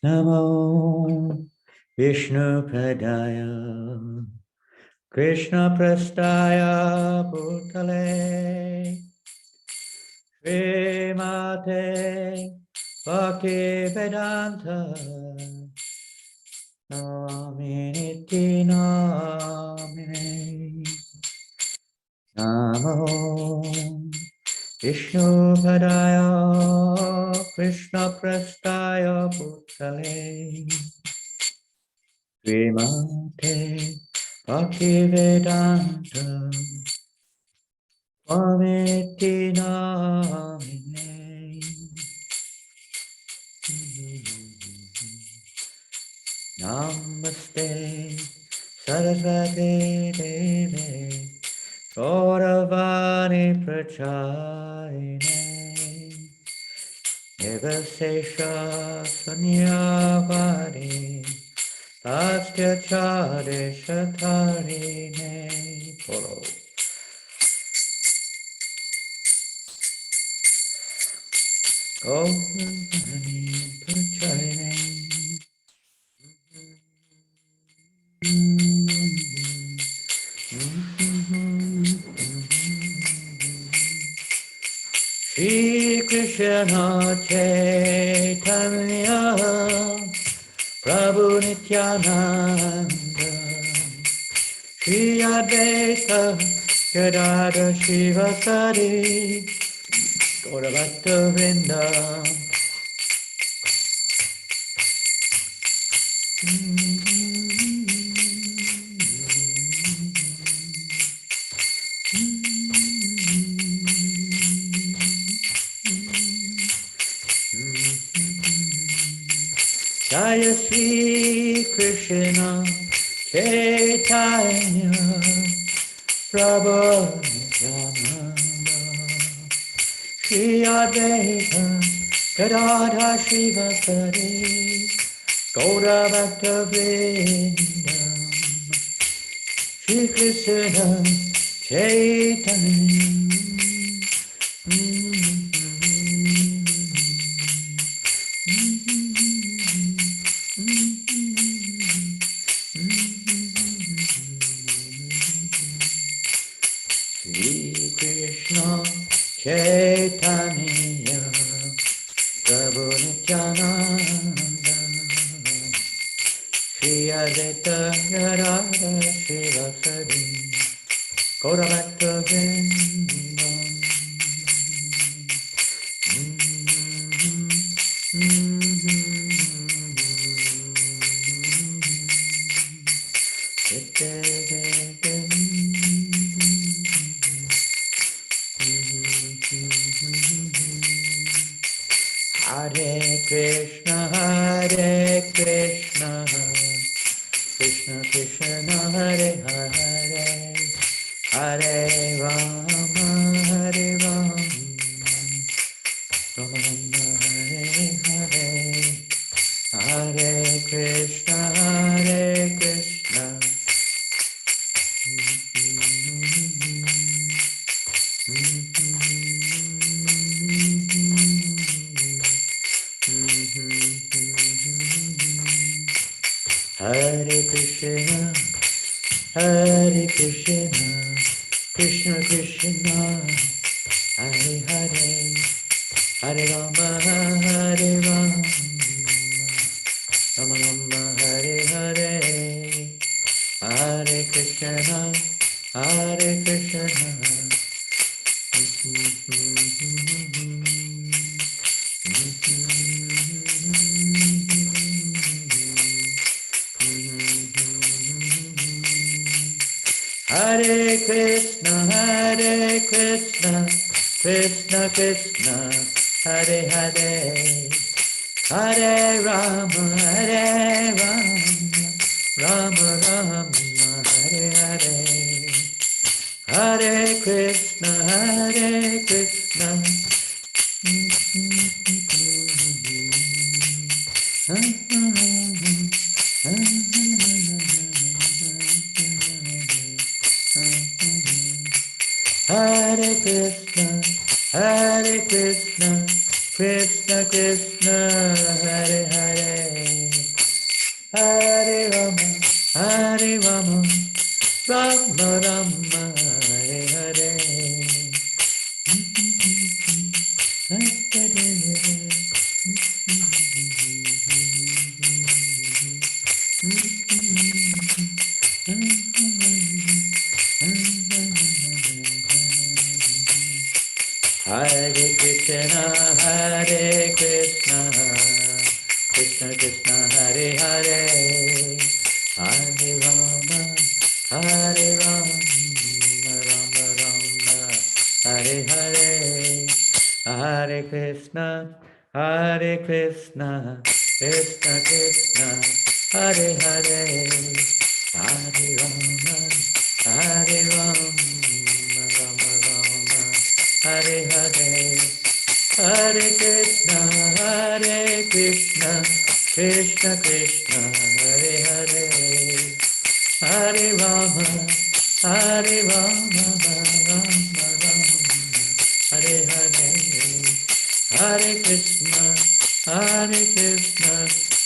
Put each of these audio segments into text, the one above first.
Namo Vishnu Padaya Krishna Prastaya Bhutale Srimate Bhakti Vedanta Naminiti Namine Namo Vishnu Padaya Krishna Prastaya Bhutale Srimate Bhaktivedanta Swamiti Namine Namaste Saraswati Deve Gauravani Prachayane Nivasesha Sunyavadi Astya Chadeshatarine Follow. Gauravani Prachayane Shri Krishna Chaitanya Prabhu Nityananda Shri Advaita Gadadhar Shivasari Gaurabhakta Vrinda Jaya Shri Krishna Chaitanya Prabhu Nityananda Shri Advaita Gadadhar Shivasari Gaurabhakta Vrinda Shri Krishna Chaitanya Chaitanya Prabhu Nityananda Shri Advaita Gadadhar Shivasari Gaurabhakta Vrinda Hare Krishna, Krishna Krishna, Hare Hare, Hare Rama, Hare Rama, Rama Rama, Hare Hare, Hare Krishna, Krishna. Hare Krishna, Krishna Krishna, Hare Hare, Hare Rama, Hare Rama, Rama Rama, Hare Hare, Hare Krishna, Hare Krishna, Krishna Krishna, Hare Hare, Hare Rama, Rama Rama, Hare Hare, Hare Krishna, Krishna. Hare Krishna, Krishna Krishna Hare Hare Hare Rama Hare Rama Rama Rama Hare Hare Hare Krishna Krishna Krishna Hare Hare Hare Rama Hare Rama Rama Rama Hare Hare Hare Krishna Krishna Krishna Hare Hare Hare Rama Hare Rama Rama Rama Hare Hare Hare Krishna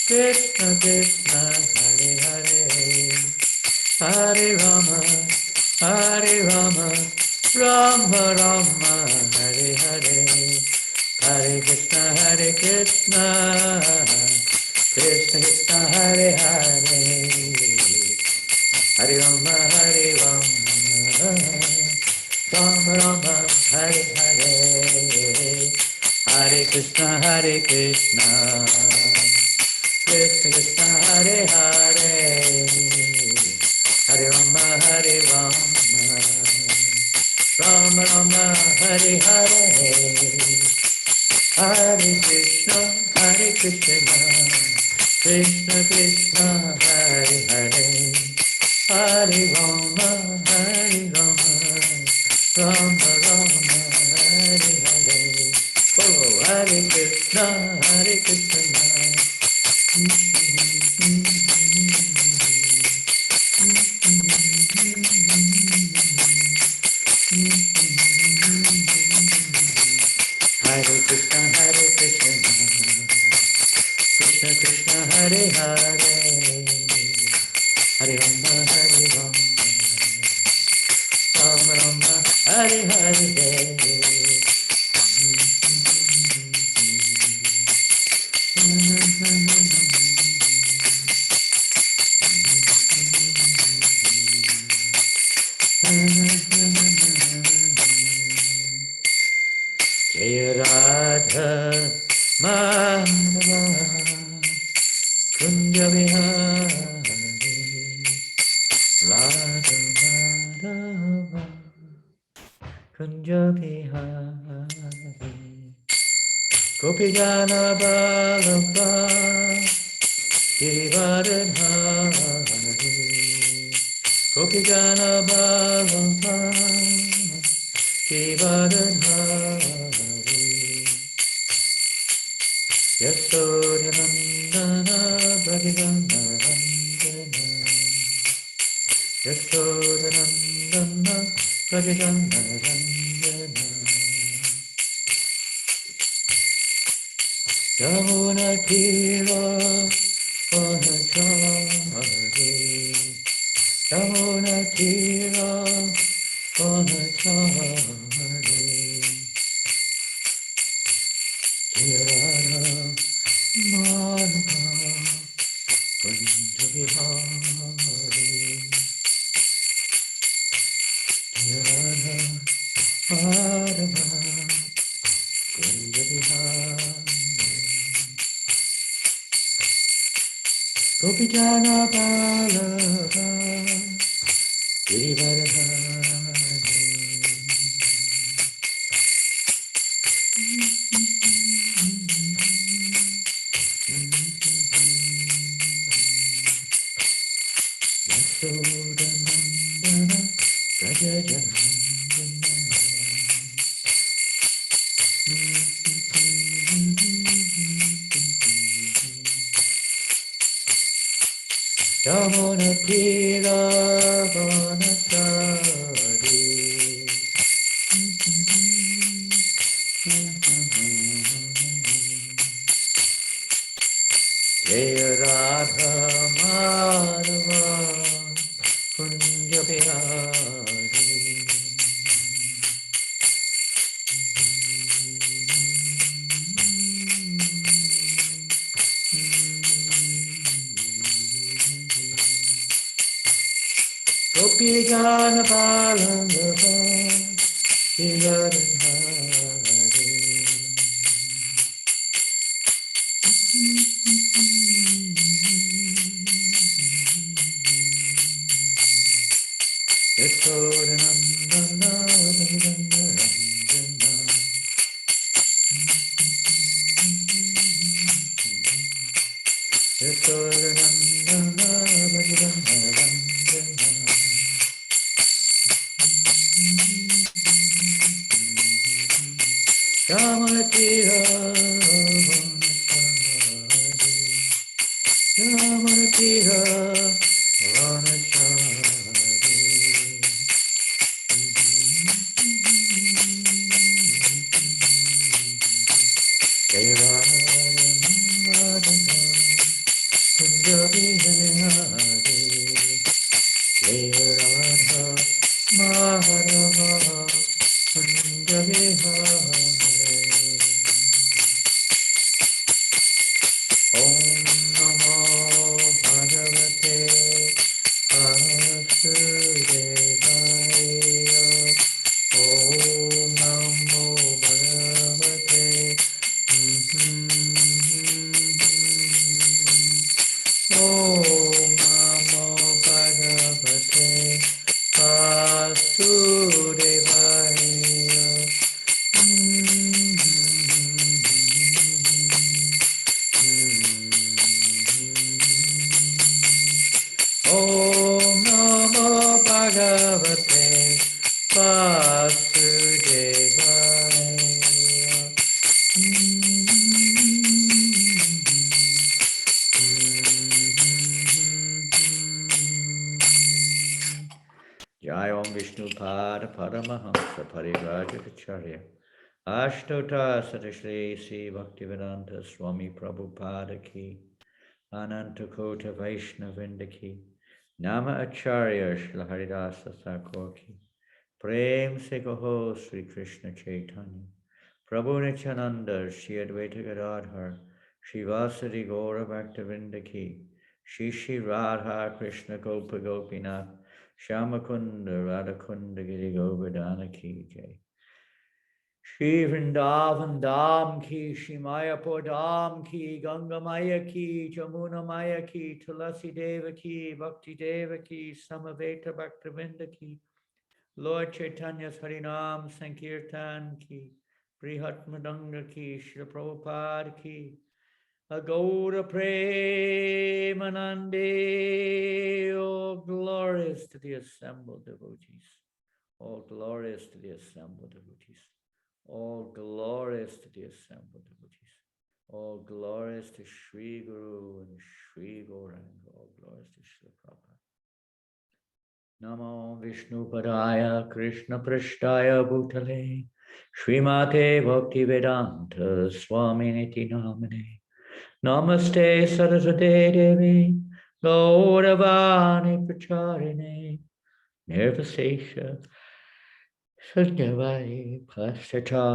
Krishna Krishna Hare Hare Hare Rama Rama Rama Hare Hare Hare Krishna Krishna Krishna Hare Hare Hare Rama Rama Rama Hare Hare Hare Krishna Krishna Krishna Hare Hare Hare Rama Rama Rama Hare Hare Hare Krishna Krishna Krishna Hare Hare Hare Rama Rama Rama Hare Hare Hare Krishna Krishna Krishna Hare Hare Hare Rama Rama Rama Hare Hare Oh Hare Krishna Hare Krishna Krishna Krishna Hare Hare Hare Rama Rama Rama Hare Hare Jaya Radha Madhava Kunja Vihari Radha Madhava Kunja Vihari Gopijana Ballabha Girivaradhari Gopijana Ballabha Girivaradhari Yasodhanandana Bhajajanarandana Yasodhanandana Bhajajanarandana Yamuna Tira Vanachari Yamuna Tira Vanachari Kirana Madhava Kunja Vihari Kirana Madhava Kunja Vihari Gopijana Ballabha Girivaradhari Yasodhanandana Brajajanandana Yamuna Tira Vanachari Jaya Radha Madhava Kunja Bihari. Gopi Jana Palangava Tiladhari. Yashodanandana Bhajanarandana. Yashodanandana Bhajanarandana. Yamatira Vanachari. Yamatira Vanachari. Jaya Radha Madhava Kunja Bihari. Jaya Radha Madhava Kunja Bihari. Om Namo Bhagavate Vasudevaya. Om Namo Bhagavate. Om Namo Bhagavate Vasudevaya. Om Namo Bhagavate Vasudevaya. Jai Om Vishnu Pada Paramahamsa Parivrajakacharya Ashtota Satashri Sri Bhaktivedanta Swami Prabhupada Ki Ananta Kota Vaishnavinda Ki Nama Acharya Shri Haridasa Thakur Ki Prem Se Kaho Sri Krishna Chaitanya Prabhu Nityananda Shri Advaita Gadadhar Shri Vasadi Gaura Bhaktivinda Ki Shri Shri Radha Krishna Gopa Gopinath Shyamakunda Radhakunda Giri Govardhana Ki Jai. Shri Vrindavan Dham Ki, Shri Mayapur Dham Ki, Ganga Maya Ki, Jamuna Maya Ki, Tulasi Deva Ki, Bhakti Deva Ki, Samaveta Bhaktivinda Ki, Lord Chaitanya's Harinam Sankirtan Ki, Brihat Madanga Ki, Shri Prabhupada Ki, Agoura Premanande, all glorious to the assembled devotees, all glorious to the assembled devotees, all glorious to the assembled devotees, all glorious to Sri Guru and Sri Gauranga, all glorious to Srila Prabhupada. Namo Vishnu Padaya Krishna Prashtaya Bhutale Srimate Bhakti Vedanta Swami Niti Namane Namaste Saraswate Devi Gauravani Pracharine Nirvasesha Satyavai Pastata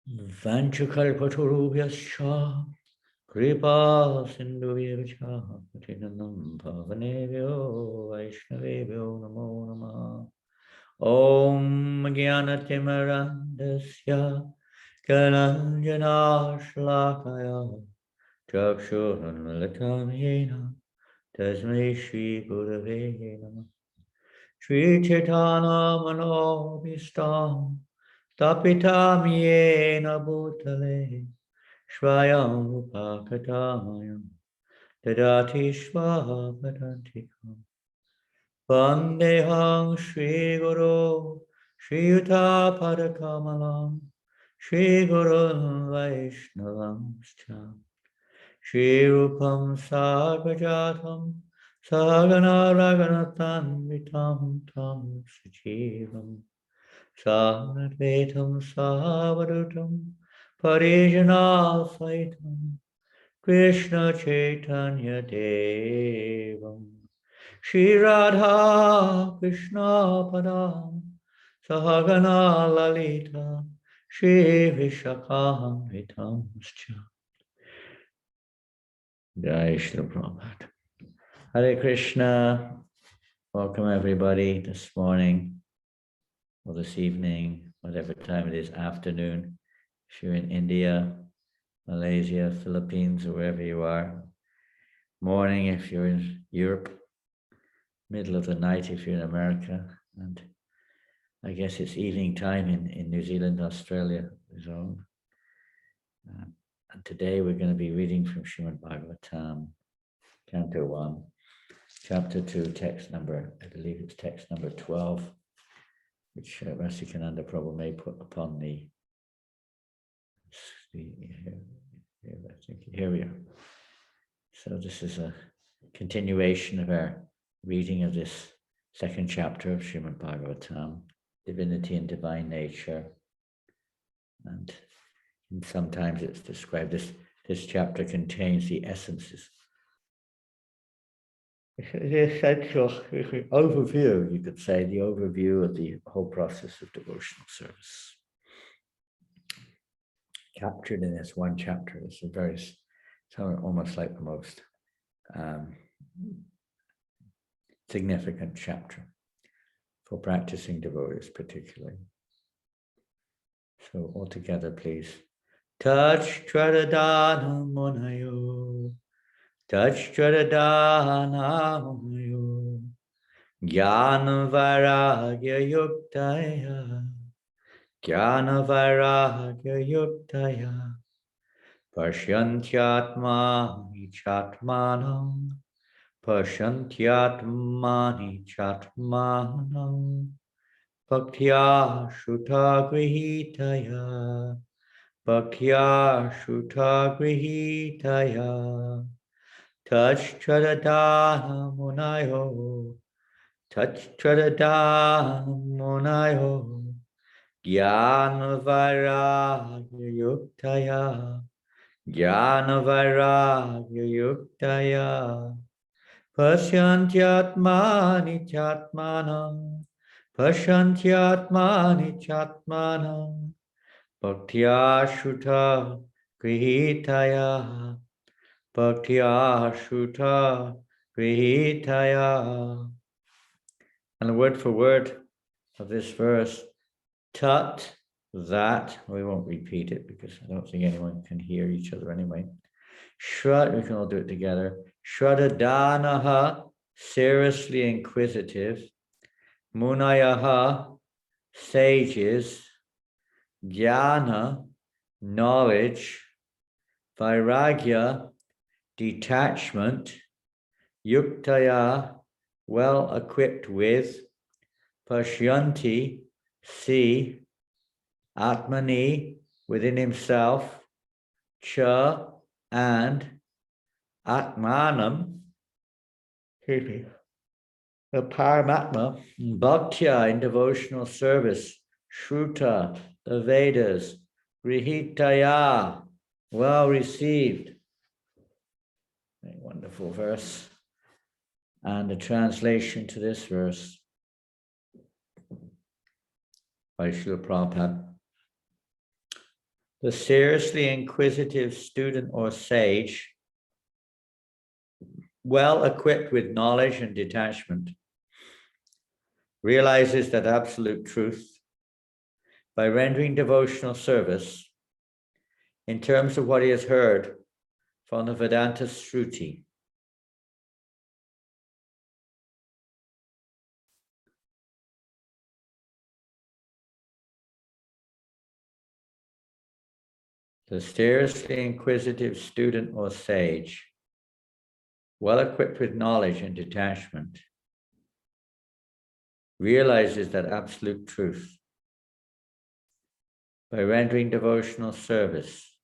Vanchakalpaturubhyascha Kripa Sindhuvyacha Patinam Pavanevyo Vaishnavevyo Namo Namah Om Jnanatimirandasya Kalanjana Shlakaya Chakshurunmilitam Yena Tasmai Shri Gurave Namah Shri Chaitanya Manobhistam Tapitam Yena Bhutale Shvayam Upakatam Tadati Shvapadantikam Vandeham Shri Guru Shri Yuta Padakamalam Shri Guru Vaishnavam Shri Rupam Sarvajatam Sagana Raganatan Vitam Tam Sajivam Sadvetam Savadutam Parijana Saitam Krishna Chaitanya Devam Shri Radha Krishna Padam Sahagana Lalita Shri Vishakam Vitamscha. Jai Shri Prabhupada. Hare Krishna. Welcome everybody this morning or this evening, whatever time it is, afternoon. If you're in India, Malaysia, Philippines, or wherever you are. Morning if you're in Europe. Middle of the night if you're in America. And I guess it's evening time in New Zealand, Australia. And today we're going to be reading from Srimad-Bhagavatam, Canto 1, Chapter 2, text number, I believe it's text number 12, which Janananda Prabhu may put upon the, here we are. So this is a continuation of our reading of this second chapter of Srimad-Bhagavatam, Divinity and Divine Nature. And sometimes it's described, this chapter contains the essences. The essential overview, you could say, the overview of the whole process of devotional service. Captured in this one chapter, it's almost like the most significant chapter for practicing devotees particularly. So altogether, please. Touch Tradadana Munayo, Touch Tradadana Munayo, Jnana Vairagya Yuktaya, Jnana Vairagya Yuktaya, Pashyantyatmani Chatmanam, Pashyantyatmani Chatmanam, Bhaktya Shuddha Grihitaya, Bhaktya Shuddha Grihitaya, Touch Tradadana Munayo, Touch Tradadana Munayo, Jnana Vairagya Yuktaya, Jnana Vairagya Yuktaya, Pashyantyatmani Chatmanam, Pashyantyatmani Chatmanam, Bhaktya Shuddha Grihitaya, Bhaktya Shuddha Grihitaya. And the word for word of this verse, tat, that, we won't repeat it because I don't think anyone can hear each other anyway. Shrad, we can all do it together. Shradadanaha, seriously inquisitive. Munayaha, sages. Jnana, knowledge. Vairagya, detachment. Yuktaya, well equipped with. Pashyanti, see. Atmani, within himself. Cha, and. Atmanam, the Paramatma. Bhaktya, in devotional service. Shruta, the Vedas. Grihitaya, well received. A wonderful verse. And a translation to this verse by Srila Prabhupada. The seriously inquisitive student or sage, well equipped with knowledge and detachment, realizes that absolute truth by rendering devotional service in terms of what he has heard from the Vedanta Shruti. The seriously inquisitive student or sage, well equipped with knowledge and detachment, realizes that absolute truth by rendering devotional service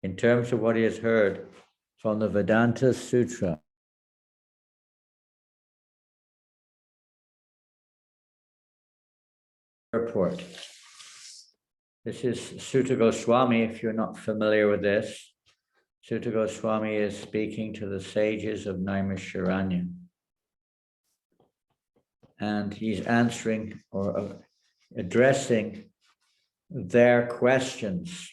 in terms of what he has heard from the Vedanta Sutra. Purport. This is Sutta Goswami, if you're not familiar with this. Sutta Goswami is speaking to the sages of Naimisharanya. And he's answering or addressing their questions,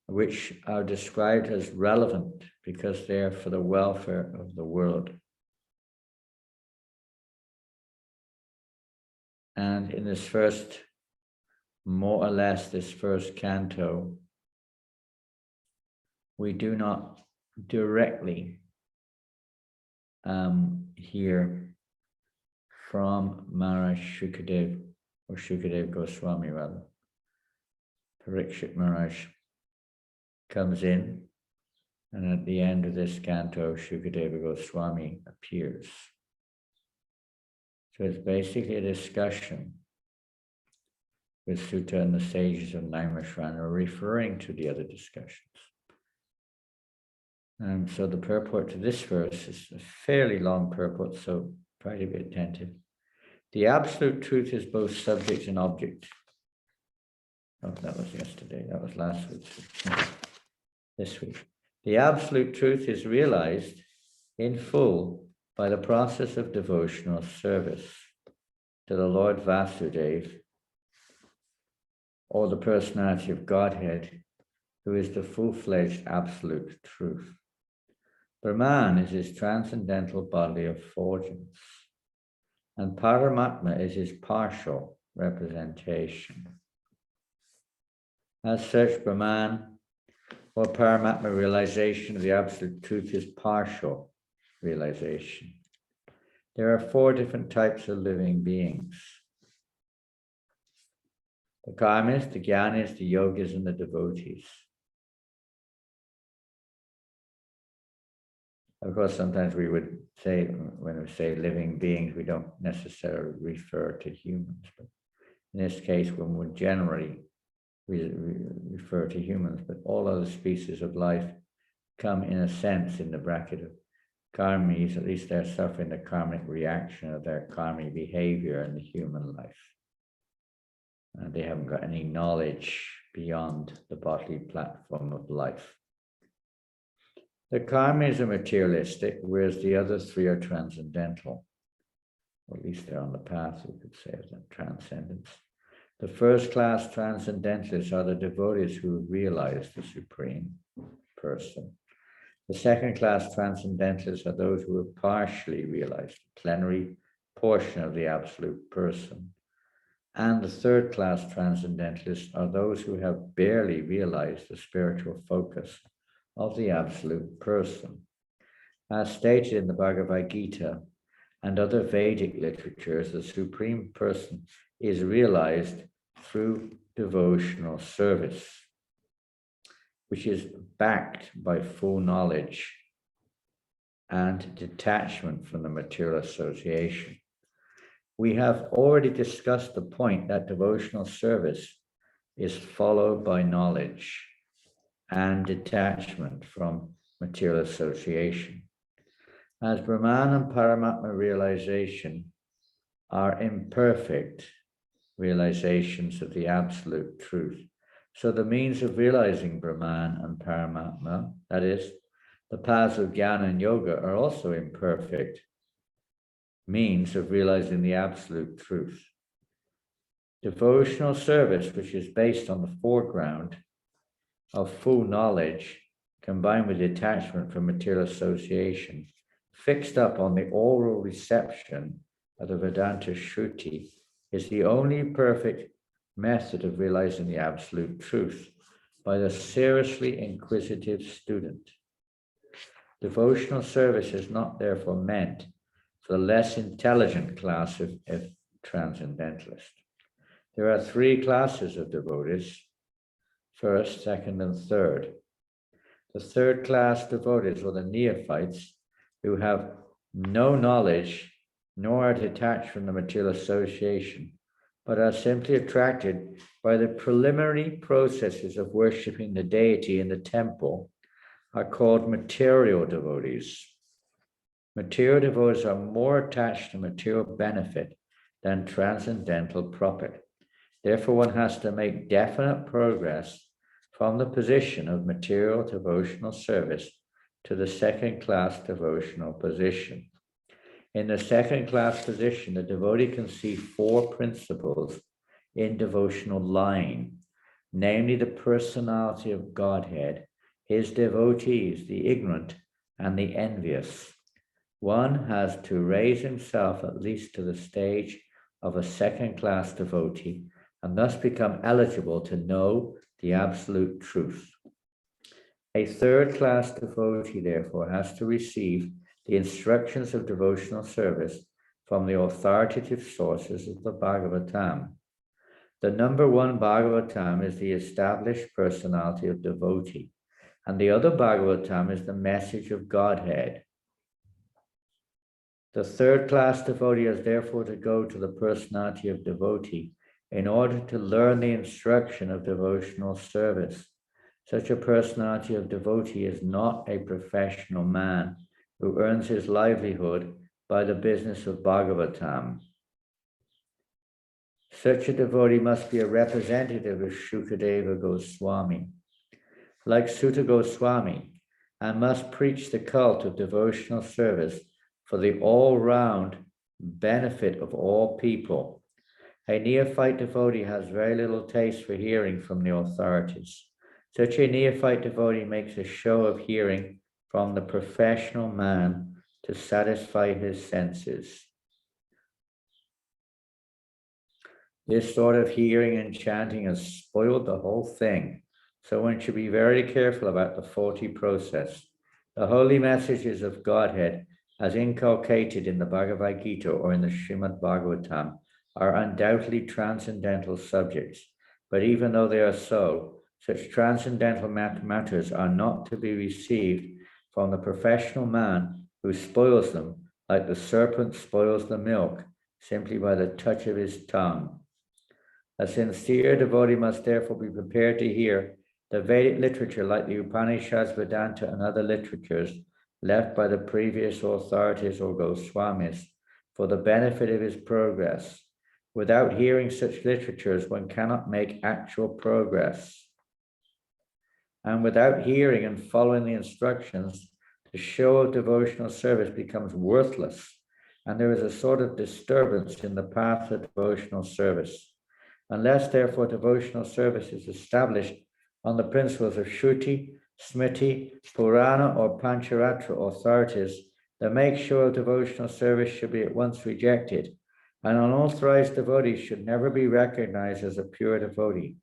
which are described as relevant because they are for the welfare of the world. And in this first, more or less, this first canto, we do not directly hear from Maharaj Shukadev, or Shukadev Goswami rather. Parikshit Maharaj comes in, and at the end of this canto, Shukadeva Goswami appears. So it's basically a discussion with Sutta and the sages of Naimisharanya, referring to the other discussions. And so the purport to this verse is a fairly long purport, so try to be attentive. The absolute truth is both subject and object. Oh, that was yesterday, that was last week. This week. The absolute truth is realized in full by the process of devotional service to the Lord Vasudeva, or the personality of Godhead, who is the full-fledged absolute truth. Brahman is his transcendental bodily effulgence, and Paramatma is his partial representation. As such, Brahman or Paramatma realization of the absolute truth is partial realization. There are 4 different types of living beings: the karmis, the jnanis, the yogis, and the devotees. Of course, sometimes we would say, when we say living beings, we don't necessarily refer to humans. But in this case, one would generally refer to humans, but all other species of life come, in a sense, in the bracket of karmis. At least they're suffering the karmic reaction of their karmic behavior in the human life. And they haven't got any knowledge beyond the bodily platform of life. The karmis are materialistic, whereas the other 3 are transcendental. Or at least they're on the path, we could say, of that transcendence. The first-class transcendentalists are the devotees who realize the Supreme Person. The second-class transcendentalists are those who have partially realized the plenary portion of the Absolute Person. And the third-class transcendentalists are those who have barely realized the spiritual focus of the Absolute Person. As stated in the Bhagavad Gita and other Vedic literatures, the Supreme Person is realized through devotional service, which is backed by full knowledge and detachment from the material association. We have already discussed the point that devotional service is followed by knowledge and detachment from material association. As Brahman and Paramatma realization are imperfect realizations of the absolute truth, so the means of realizing Brahman and Paramatma, that is, the paths of jnana and yoga, are also imperfect means of realizing the absolute truth. Devotional service, which is based on the foreground of full knowledge, combined with detachment from material association, fixed up on the oral reception of the Vedanta Shruti, is the only perfect method of realizing the absolute truth by the seriously inquisitive student. Devotional service is not therefore meant for the less intelligent class of transcendentalists. There are 3 classes of devotees: first, second, and third. The third class devotees, or the neophytes, who have no knowledge nor are detached from the material association, but are simply attracted by the preliminary processes of worshipping the deity in the temple, are called material devotees. Material devotees are more attached to material benefit than transcendental profit. Therefore, one has to make definite progress from the position of material devotional service to the second-class devotional position. In the second-class position, the devotee can see four principles in devotional line, namely the personality of Godhead, his devotees, the ignorant and the envious. One has to raise himself at least to the stage of a second-class devotee and thus become eligible to know the absolute truth. A third-class devotee, therefore, has to receive the instructions of devotional service from the authoritative sources of the Bhagavatam. The number one Bhagavatam is the established personality of devotee, and the other Bhagavatam is the message of Godhead. The third-class devotee has therefore to go to the personality of devotee in order to learn the instruction of devotional service. Such a personality of devotee is not a professional man who earns his livelihood by the business of Bhagavatam. Such a devotee must be a representative of Shukadeva Goswami, like Sutta Goswami, and must preach the cult of devotional service for the all-round benefit of all people. A neophyte devotee has very little taste for hearing from the authorities. Such a neophyte devotee makes a show of hearing from the professional man to satisfy his senses. This sort of hearing and chanting has spoiled the whole thing, so one should be very careful about the faulty process. The holy messages of Godhead, as inculcated in the Bhagavad Gita or in the Srimad-Bhagavatam, are undoubtedly transcendental subjects, but even though they are so, such transcendental matters are not to be received from the professional man who spoils them like the serpent spoils the milk simply by the touch of his tongue. A sincere devotee must therefore be prepared to hear the Vedic literature like the Upanishads, Vedanta, and other literatures left by the previous authorities or Goswamis for the benefit of his progress. Without hearing such literatures, one cannot make actual progress. And without hearing and following the instructions, the show of devotional service becomes worthless, and there is a sort of disturbance in the path of devotional service. Unless, therefore, devotional service is established on the principles of Shruti, Smriti, Purana, or Pancharatra authorities, the make show of devotional service should be at once rejected. An unauthorized devotee should never be recognized as a pure devotee.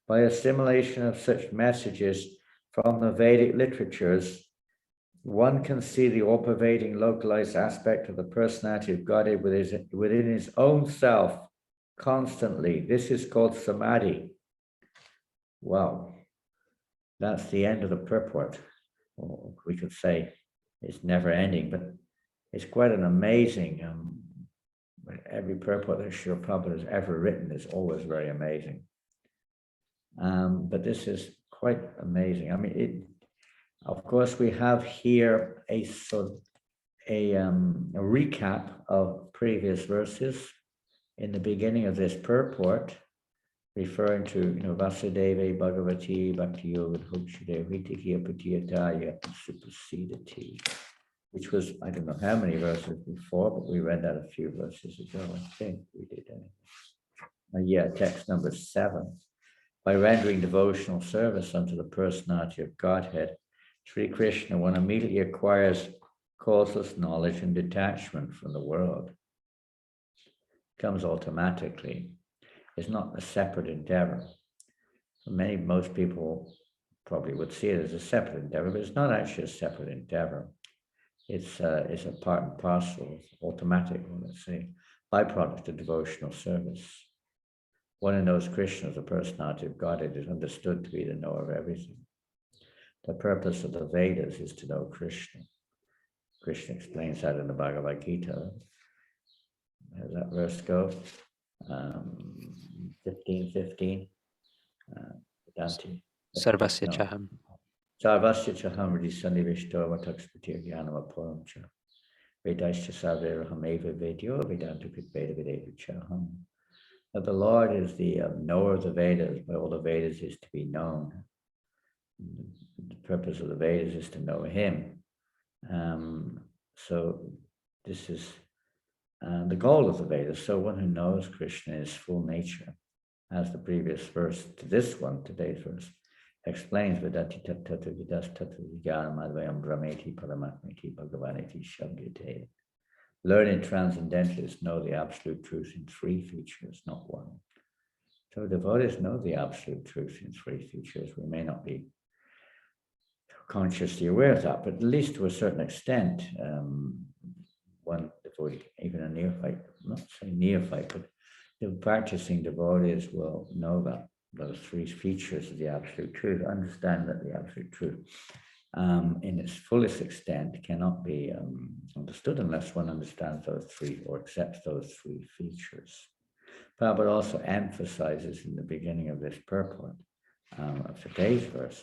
By assimilation of such messages from the Vedic literatures, one can see the all-pervading localized aspect of the personality of Godhead within his own self constantly. This is called Samadhi. Wow, that's the end of the purport. Or we could say it's never ending, but it's quite an amazing, every purport that Srila Prabhupada has ever written is always very amazing. But this is quite amazing. I mean, of course, we have here a recap of previous verses in the beginning of this purport, referring to Vasudeva Bhagavati Bhakti Yoga Hokshudev Hitikiya Patiyataya Supasidati, which was, I don't know how many verses before, but we read that a few verses ago, I think we did. Yeah, text number 7. By rendering devotional service unto the personality of Godhead, Sri Krishna, one immediately acquires causeless knowledge and detachment from the world. It comes automatically. It's not a separate endeavor. Most people probably would see it as a separate endeavor, but it's not actually a separate endeavor. It's a part and parcel, automatic, let's say, byproduct of devotional service. One who knows Krishna as a personality of Godhead is understood to be the knower of everything. The purpose of the Vedas is to know Krishna. Krishna explains that in the Bhagavad Gita. How does that verse go? 15:15. Sarvasya chaham. Sarvasya chaham hridisannivishto vatakspati jnanam aparam cha. Vedaischa saveraham eva vedyo vedanta kritveda videdu chaham. that the Lord is the knower of the Vedas, but all the Vedas is to be known. The purpose of the Vedas is to know him. So this is the goal of the Vedas. So one who knows Krishna in his full nature, as the previous verse to this one, today's verse, explains, Vedati tattva vidas tattva vijnanam advayam brahmeti paramatmeti bhagavaneti shabdyate. Learned transcendentalists know the absolute truth in three features, not one. So devotees know the absolute truth in three features. We may not be consciously aware of that, but at least to a certain extent, one devotee, even a neophyte, not saying neophyte, but the practicing devotees will know that those three features of the absolute truth, understand that the absolute truth in its fullest extent cannot be understood unless one understands those three or accepts those three features. Prabhupada also emphasizes in the beginning of this purport of today's verse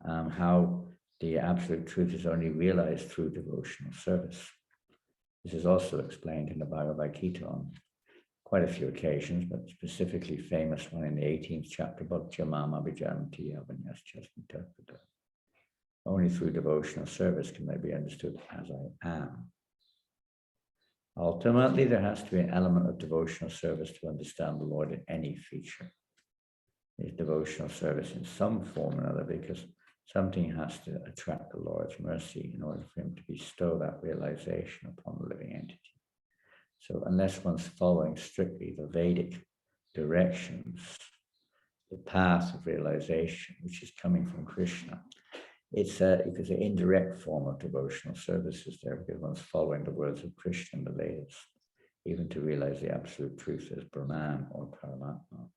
how the absolute truth is only realized through devotional service. This is also explained in the Bhagavad Gita on quite a few occasions, but specifically famous one in the 18th chapter, Bhakti Mama Vijayanti Avanyas. Only through devotional service can they be understood as I am. Ultimately, there has to be an element of devotional service to understand the Lord in any feature. There's devotional service in some form or another, because something has to attract the Lord's mercy in order for him to bestow that realization upon the living entity. So unless one's following strictly the Vedic directions, the path of realization, which is coming from Krishna, it's you could say indirect form of devotional services there, because one's following the words of Krishna in the Vedas, even to realize the absolute truth as Brahman or Paramatma.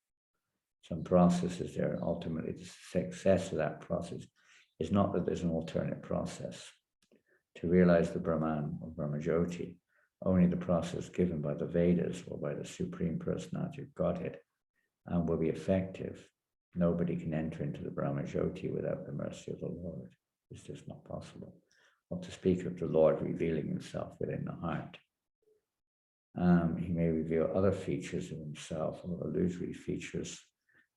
Some processes there, and ultimately the success of that process is not that there's an alternate process. To realize the Brahman or Brahmajyoti, only the process given by the Vedas or by the Supreme Personality of Godhead will be effective. Nobody can enter into the Brahmajyoti without the mercy of the Lord. It's just not possible. Not to speak of the Lord revealing himself within the heart. He may reveal other features of himself or illusory features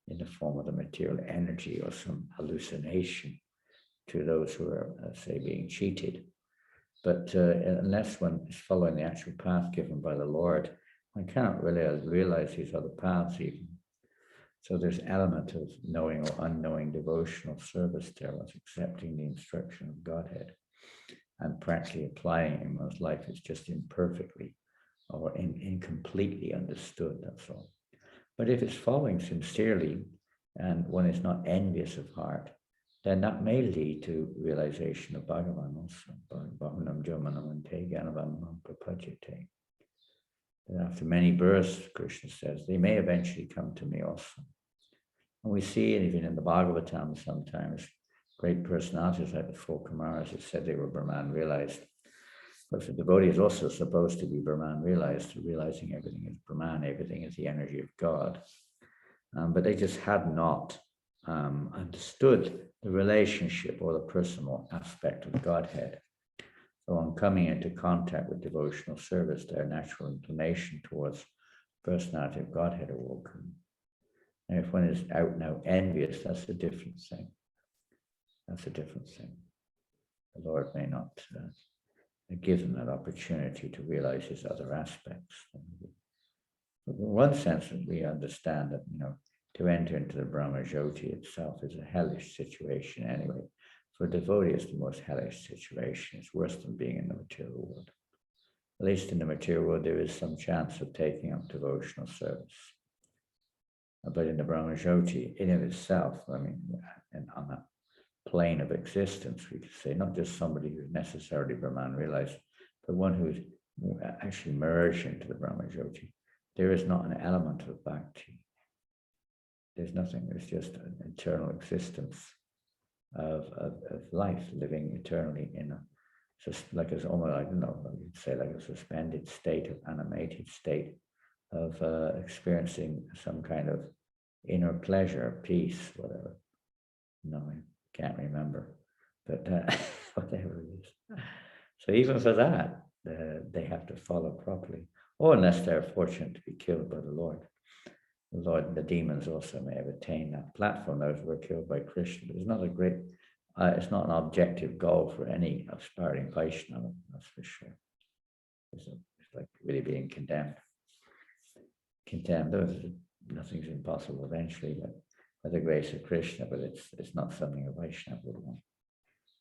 in the form of the material energy or some hallucination to those who are, say, being cheated. But unless one is following the actual path given by the Lord, one cannot really realize these other paths even. So there's an element of knowing or unknowing devotional service there, one's accepting the instruction of Godhead and practically applying it in one's life. It's just imperfectly or incompletely understood, that's all. But if it's following sincerely and one is not envious of heart, then that may lead to realization of Bhagavan also. And after many births, Krishna says, they may eventually come to me also. And we see it even in the Bhagavatam sometimes, great personalities like the four Kumaras that said they were Brahman realized. But the devotee is also supposed to be Brahman realized, realizing everything is Brahman, everything is the energy of God. But they just had not understood the relationship or the personal aspect of Godhead. So on coming into contact with devotional service, their natural inclination towards personality of Godhead awoken. And if one is out and out envious, that's a different thing. That's a different thing. The Lord may not give them that opportunity to realize his other aspects. But in one sense, we understand that, to enter into the Brahmajyoti itself is a hellish situation anyway. For a devotee, it's the most hellish situation. It's worse than being in the material world. At least in the material world, there is some chance of taking up devotional service. But in the Brahmajyoti, in of itself, and on that plane of existence, we could say, not just somebody who's necessarily Brahman realized, but one who's actually merged into the Brahmajyoti, there is not an element of bhakti. There's nothing, there's just an eternal existence of life, living eternally in just like it's almost, I don't know, you'd say like a suspended state of animated state of experiencing some kind of inner pleasure, peace, whatever. No, I can't remember, but whatever it is. So even for that, they have to follow properly, or unless they're fortunate to be killed by the Lord. Lord, the demons also may have attained that platform. Those who were killed by Krishna. It's not it's not an objective goal for any aspiring Vaishnava, that's for sure. It's like really being condemned. Nothing's impossible eventually, but by the grace of Krishna, but it's not something a Vaishnava would want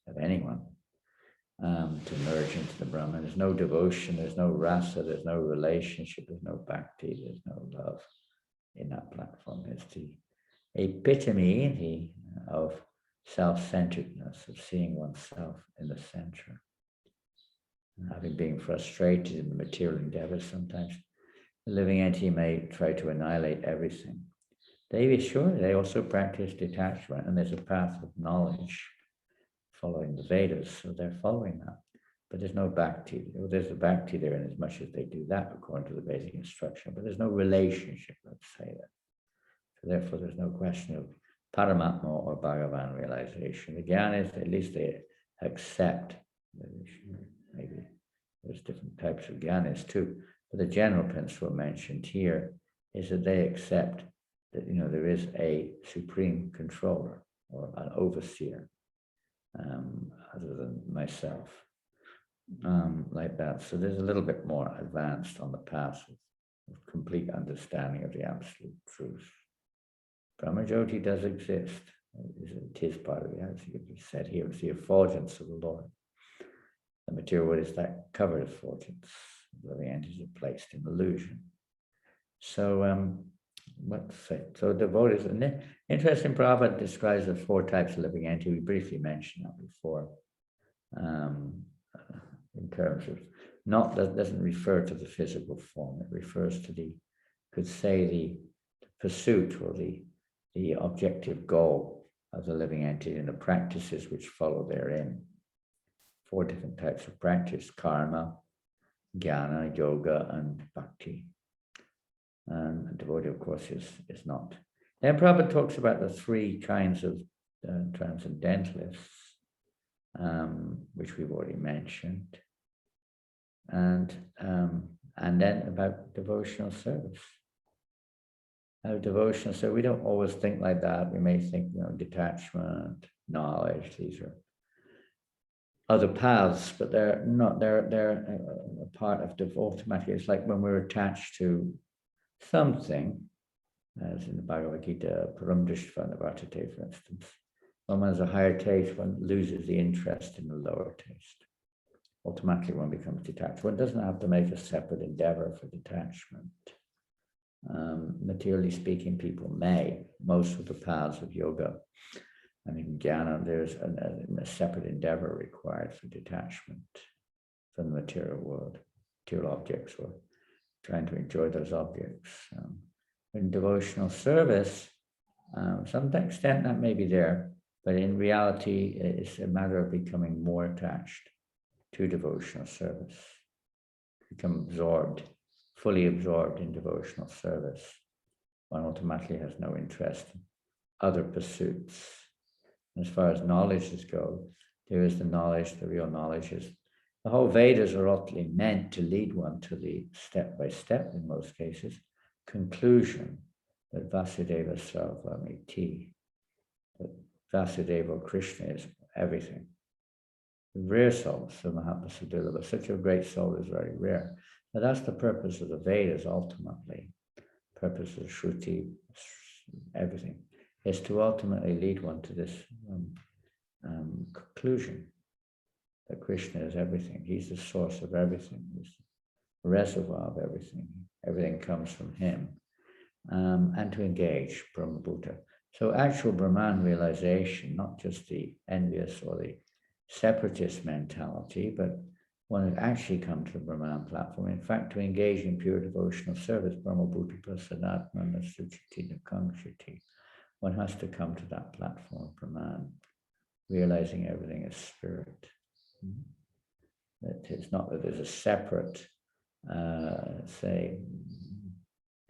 of anyone. To merge into the Brahman. There's no devotion, there's no rasa, there's no relationship, there's no bhakti, there's no love in that platform. It's the epitome of self-centeredness, of seeing oneself in the center. Having been frustrated in the material endeavors, sometimes the living entity may try to annihilate everything. They also practice detachment, and there's a path of knowledge following the Vedas, so they're following that. But there's no bhakti. There's a bhakti there in as much as they do that according to the basic instruction, but there's no relationship, let's say that. So therefore, there's no question of Paramatma or Bhagavan realization. The Jnanis, at least they accept, maybe there's different types of Jnanis too, but the general principle mentioned here is that they accept that there is a supreme controller or an overseer, other than myself, like that. So there's a little bit more advanced on the path of complete understanding of the absolute truth. Brahmajyoti does exist. It is part of it, as you said here, it's the effulgence of the Lord. The material world is that covered effulgence, where the entities are placed in illusion. So, so devotees, and interesting, Prabhupada describes the 4 types of living entity. We briefly mentioned that before, in terms of, that doesn't refer to the physical form, it refers to the pursuit or the objective goal of the living entity and the practices which follow therein. 4 different types of practice: karma, jnana, yoga, and bhakti. And devotee, of course, is not. Then Prabhupada talks about the 3 kinds of transcendentalists, which we've already mentioned, and then about devotional service. Devotional, so we don't always think like that. We may think, detachment, knowledge, these are other paths, but they're not. They're a part of automatically. It's like when we're attached to something, as in the Bhagavad Gita, Paramdrishtvanavatate, for instance. When one has a higher taste, one loses the interest in the lower taste. Automatically one becomes detached. One doesn't have to make a separate endeavor for detachment. Materially speaking, people may. Most of the paths of yoga and in jnana, there's a separate endeavor required for detachment from the material world, material objects, or trying to enjoy those objects. In devotional service, some extent that may be there, but in reality, it's a matter of becoming more attached to devotional service, become absorbed, fully absorbed in devotional service. One automatically has no interest in other pursuits. As far as knowledges go, there is the knowledge, the real knowledge is, the whole Vedas are ultimately meant to lead one to the step-by-step, in most cases, conclusion that Vasudeva Sarvamiti, that Vasudeva or Krishna is everything. The rare souls, the Mahatma Sudurlabha, such a great soul is very rare. But that's the purpose of the Vedas ultimately. Purpose of Shruti, everything, is to ultimately lead one to this conclusion that Krishna is everything. He's the source of everything. He's the reservoir of everything. Everything comes from him. And to engage Brahmabhuta. So actual Brahman realization, not just the envious or the separatist mentality, but one has actually come to the Brahman platform. In fact, to engage in pure devotional service, Brahmabhuti prasanatmana suchiti nakangshiti, one has to come to that platform of Brahman, realizing everything is spirit. That it's not that there's a separate,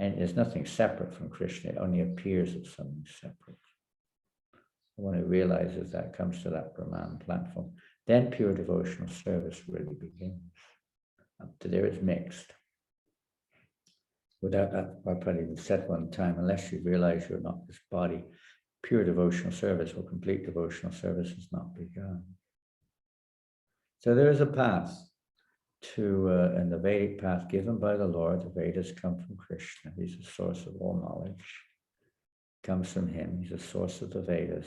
and there's nothing separate from Krishna, it only appears as something separate. When it realizes that, comes to that Brahman platform, then pure devotional service really begins. Up to there it's mixed. Without that, I probably even said one time, unless you realize you're not this body, pure devotional service or complete devotional service has not begun. So there is a path to, and the Vedic path given by the Lord. The Vedas come from Krishna. He's the source of all knowledge. It comes from him. He's the source of the Vedas.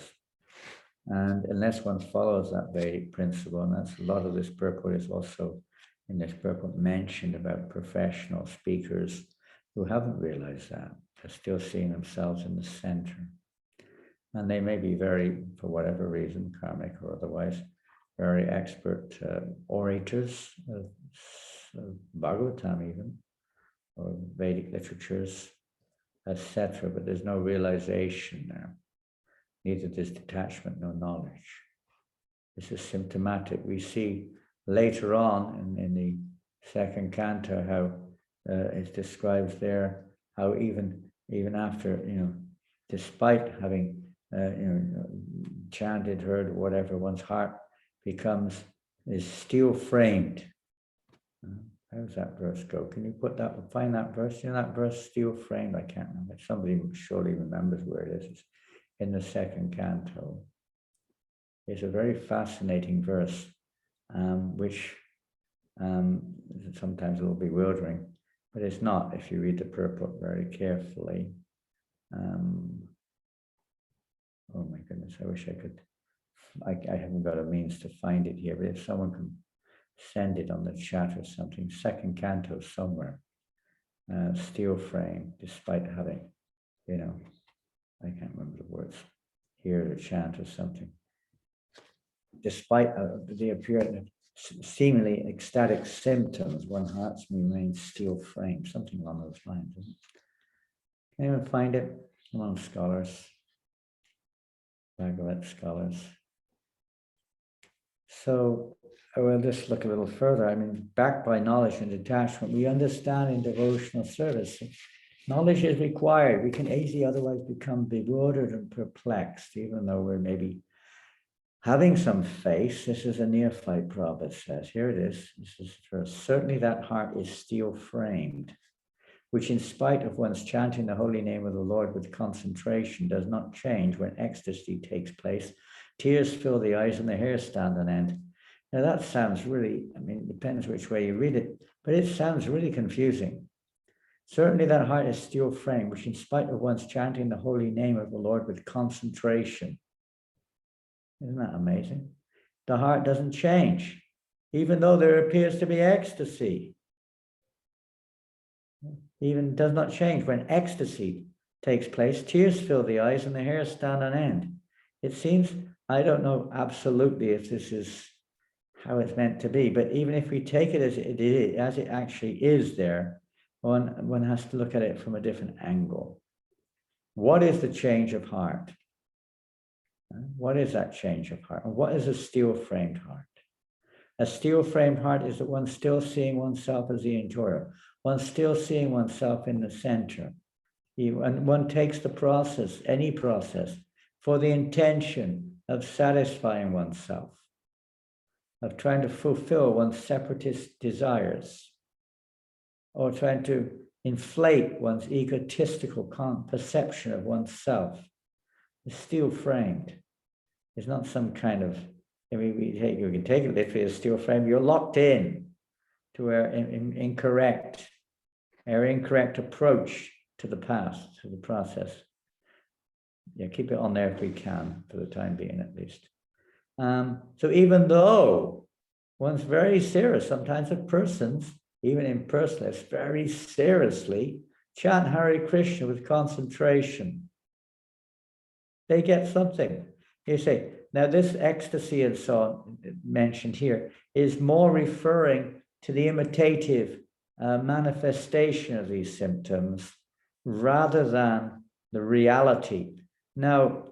And unless one follows that Vedic principle, and that's a lot of this purport is also in this purport mentioned about professional speakers who haven't realized that. They're still seeing themselves in the center. And they may be very, for whatever reason, karmic or otherwise, very expert orators of Bhagavatam even, or Vedic literatures, etc. But there's no realization there. Neither there's detachment nor knowledge. This is symptomatic. We see later on in the second canto how it describes there how even after, despite having chanted, heard, whatever, one's heart is steel framed. How does that verse go? Can you find that verse? That verse, steel framed? I can't remember. Somebody surely remembers where it is. It's in the second canto. It's a very fascinating verse, which sometimes a little bewildering, but it's not if you read the purport very carefully. Oh my goodness, I wish I could. I haven't got a means to find it here, but if someone can send it on the chat or something, second canto somewhere, steel frame, despite having, I can't remember the words, hear the chant or something. Despite the appearance of seemingly ecstatic symptoms, one's heart remains steel frame, something along those lines. Can anyone find it among scholars? Bhagavat scholars. So we'll just look a little further. Backed by knowledge and detachment, we understand in devotional service, knowledge is required. We can easily otherwise become bewildered and perplexed, even though we're maybe having some faith. This is a neophyte, Prabhupada says. Here it is. This is first. Certainly that heart is steel framed, which in spite of one's chanting the holy name of the Lord with concentration does not change when ecstasy takes place. Tears fill the eyes and the hair stand on end. Now that sounds really, it depends which way you read it, but it sounds really confusing. Certainly that heart is steel framed, which in spite of one's chanting the holy name of the Lord with concentration. Isn't that amazing? The heart doesn't change, even though there appears to be ecstasy. Even does not change when ecstasy takes place. Tears fill the eyes and the hair stand on end. It seems, I don't know absolutely if this is how it's meant to be, but even if we take it as it actually is there, one has to look at it from a different angle. What is the change of heart? What is that change of heart? And what is a steel-framed heart? A steel-framed heart is that one's still seeing oneself as the enjoyer. One's still seeing oneself in the center. And one takes the process, any process, for the intention of satisfying oneself, of trying to fulfill one's separatist desires, or trying to inflate one's egotistical perception of oneself. It's steel-framed. It's not some kind of, you can take it literally as steel frame. You're locked in to an incorrect approach to the past, to the process. Yeah, keep it on there if we can, for the time being at least. So even though one's very serious, sometimes of persons, even impersonalists, very seriously chant Hare Krishna with concentration, they get something. You say, now this ecstasy and so on mentioned here is more referring to the imitative manifestation of these symptoms rather than the reality. Now,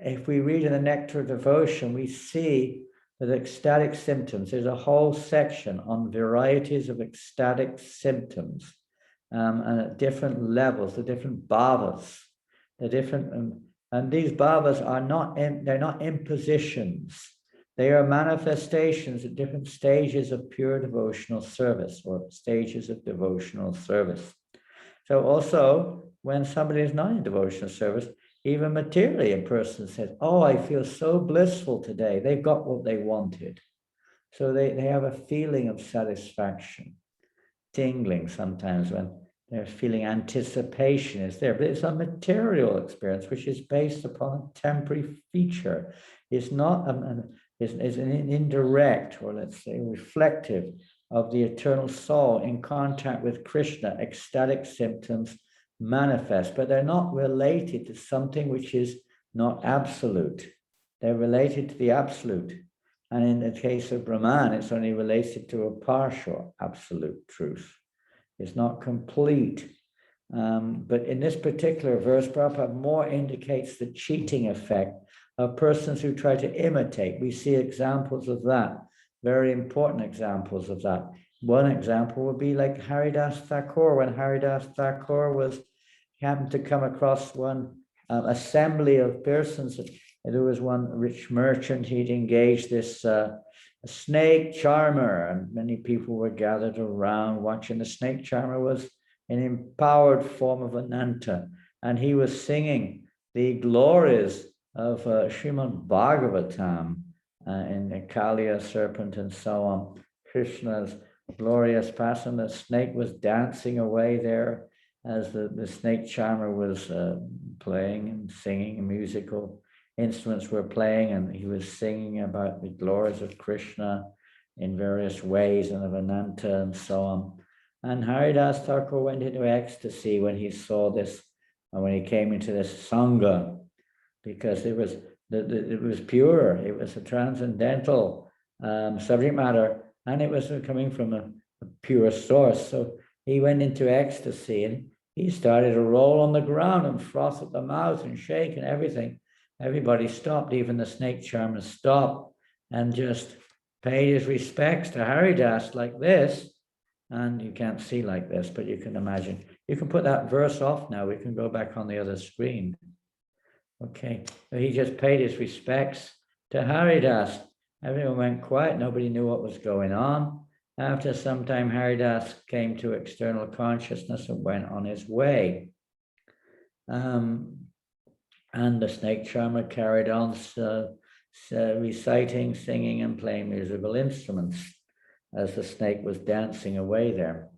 if we read in the Nectar of Devotion, we see that ecstatic symptoms, there's a whole section on varieties of ecstatic symptoms and at different levels, the different bhavas, the different, and these bhavas are they're not impositions. They are manifestations at different stages of pure devotional service or stages of devotional service. So also, when somebody is not in devotional service, even materially, a person says, oh, I feel so blissful today. They've got what they wanted. So they have a feeling of satisfaction, tingling sometimes when they're feeling anticipation is there. But it's a material experience which is based upon a temporary feature. It's not is an indirect, or let's say reflective of the eternal soul in contact with Krishna. Ecstatic symptoms manifest, but they're not related to something which is not absolute. They're related to the absolute. And in the case of Brahman, it's only related to a partial absolute truth. It's not complete. But in this particular verse, Prabhupada more indicates the cheating effect of persons who try to imitate. We see examples of that, very important examples of that. One example would be like Haridas Thakur. When Haridas Thakur happened to come across one assembly of persons, there was one rich merchant. He'd engaged this a snake charmer, and many people were gathered around watching. The snake charmer was an empowered form of Ananta, and he was singing the glories of Srimad-Bhagavatam in the Kaliya serpent and so on, Krishna's glorious passion. The snake was dancing away there as the snake charmer was playing and singing, and musical instruments were playing, and he was singing about the glories of Krishna in various ways and of Ananta and so on. And Haridas Thakur went into ecstasy when he saw this, and when he came into this Sangha, because it was pure, it was a transcendental subject matter, and it was coming from a pure source. So he went into ecstasy, and he started to roll on the ground and froth at the mouth and shake and everything. Everybody stopped, even the snake charmer stopped and just paid his respects to Haridas like this. And you can't see like this, but you can imagine. You can put that verse off now. We can go back on the other screen. Okay, so he just paid his respects to Haridas. Everyone went quiet. Nobody knew what was going on. After some time, Haridas came to external consciousness and went on his way. And the snake charmer carried on reciting, singing, and playing musical instruments as the snake was dancing away there.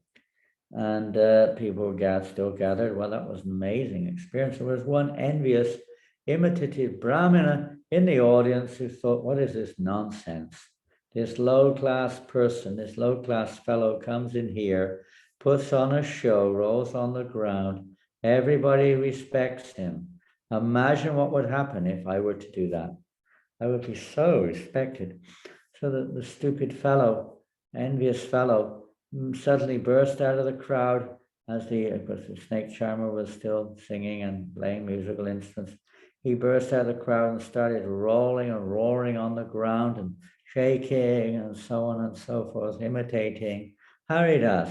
And people were still gathered. Well, that was an amazing experience. There was one envious, imitative Brahmana in the audience who thought, what is this nonsense? This low-class person, this low-class fellow comes in here, puts on a show, rolls on the ground. Everybody respects him. Imagine what would happen if I were to do that. I would be so respected. So that the stupid fellow, envious fellow, suddenly burst out of the crowd as of course, the snake charmer was still singing and playing musical instruments. He burst out of the crowd and started rolling and roaring on the ground and shaking and so on and so forth, imitating Haridas.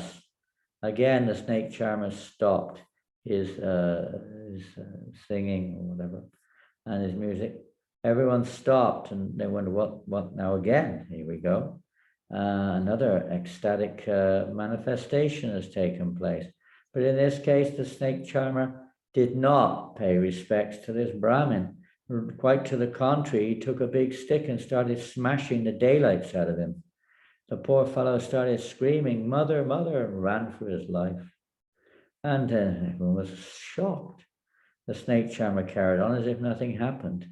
Again, the snake charmer stopped his singing or whatever, and his music. Everyone stopped and they wondered, what now again? Here we go. Another ecstatic manifestation has taken place. But in this case, the snake charmer did not pay respects to this Brahmin. Quite to the contrary, he took a big stick and started smashing the daylights out of him. The poor fellow started screaming, "Mother, mother," and ran for his life. And everyone was shocked. The snake charmer carried on as if nothing happened.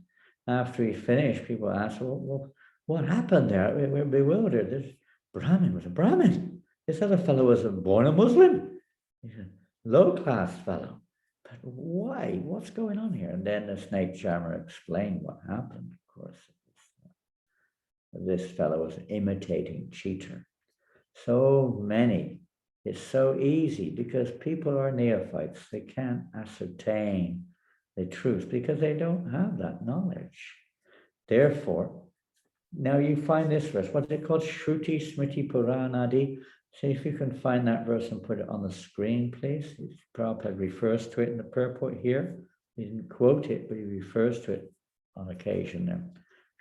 After he finished, people asked, well, what happened there? We're bewildered. This Brahmin was a Brahmin. This other fellow was born a Muslim. He's a low-class fellow. But why? What's going on here? And then the snake charmer explained what happened. Of course, this fellow was imitating cheater. So many. It's so easy because people are neophytes. They can't ascertain the truth because they don't have that knowledge. Therefore, now you find this verse. What's it called? Shruti Smriti Puranadi. See if you can find that verse and put it on the screen, please. Prabhupada refers to it in the purport here. He didn't quote it, but he refers to it on occasion there.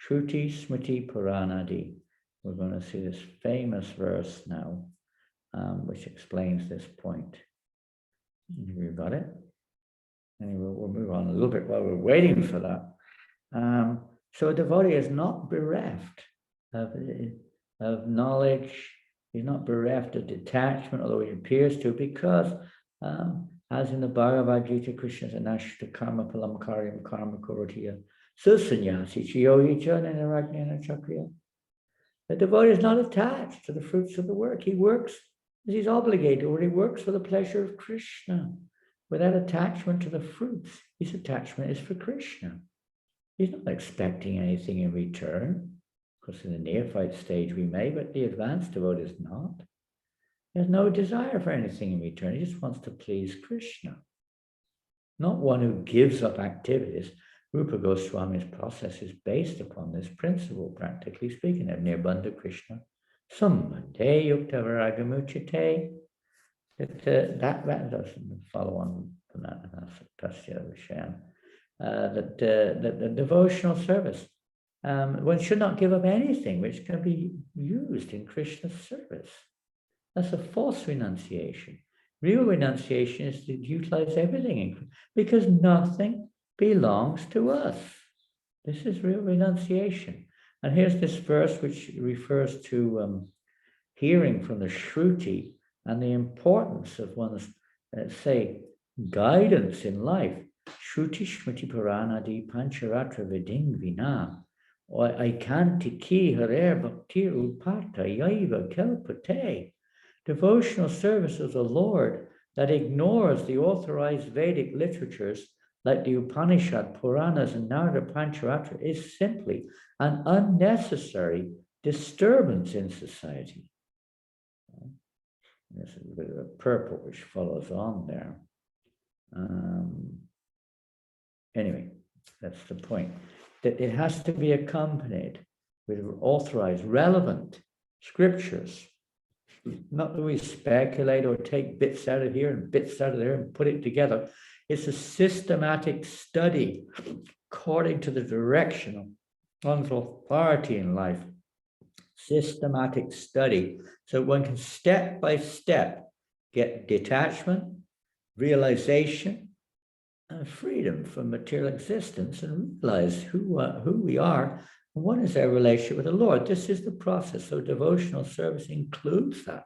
Shruti Smriti Puranadi. We're going to see this famous verse now, which explains this point. You got it? Anyway, we'll move on a little bit while we're waiting for that. So a devotee is not bereft of knowledge. He's not bereft of detachment, although he appears to, because as in the Bhagavad Gita, Krishna says, Nashta karma palam karyam karma korotiya susanyasi chiyoyi chananarajnana chakriya. The devotee is not attached to the fruits of the work. He works as he's obligated, or he works for the pleasure of Krishna without attachment to the fruits. His attachment is for Krishna. He's not expecting anything in return. Of course, in the neophyte stage we may, but the advanced devotee is not. He has no desire for anything in return. He just wants to please Krishna. Not one who gives up activities. Rupa Goswami's process is based upon this principle, practically speaking. Nirbandha Krishna, Sambandhe Yukta Varagamuchite. That doesn't follow on from that. That the devotional service, one should not give up anything which can be used in Krishna's service. That's a false renunciation. Real renunciation is to utilize everything, because nothing belongs to us. This is real renunciation. And here's this verse which refers to hearing from the Shruti and the importance of one's, say, guidance in life. Shruti Shruti Puranadi Pancharatra Viding Vina Aikanti Ki Harer Bhaktir Upata Yaiva Kelpate. Devotional service of the Lord that ignores the authorized Vedic literatures like the Upanishad, Puranas, and Narada Pancharatra is simply an unnecessary disturbance in society. There's a bit of a purple which follows on there. Anyway, that's the point. That it has to be accompanied with authorized, relevant scriptures. Not that we speculate or take bits out of here and bits out of there and put it together. It's a systematic study according to the direction of one's authority in life. Systematic study, so one can step by step get detachment, realization, and freedom from material existence, and realize who we are and what is our relationship with the Lord. This is the process. So devotional service includes that.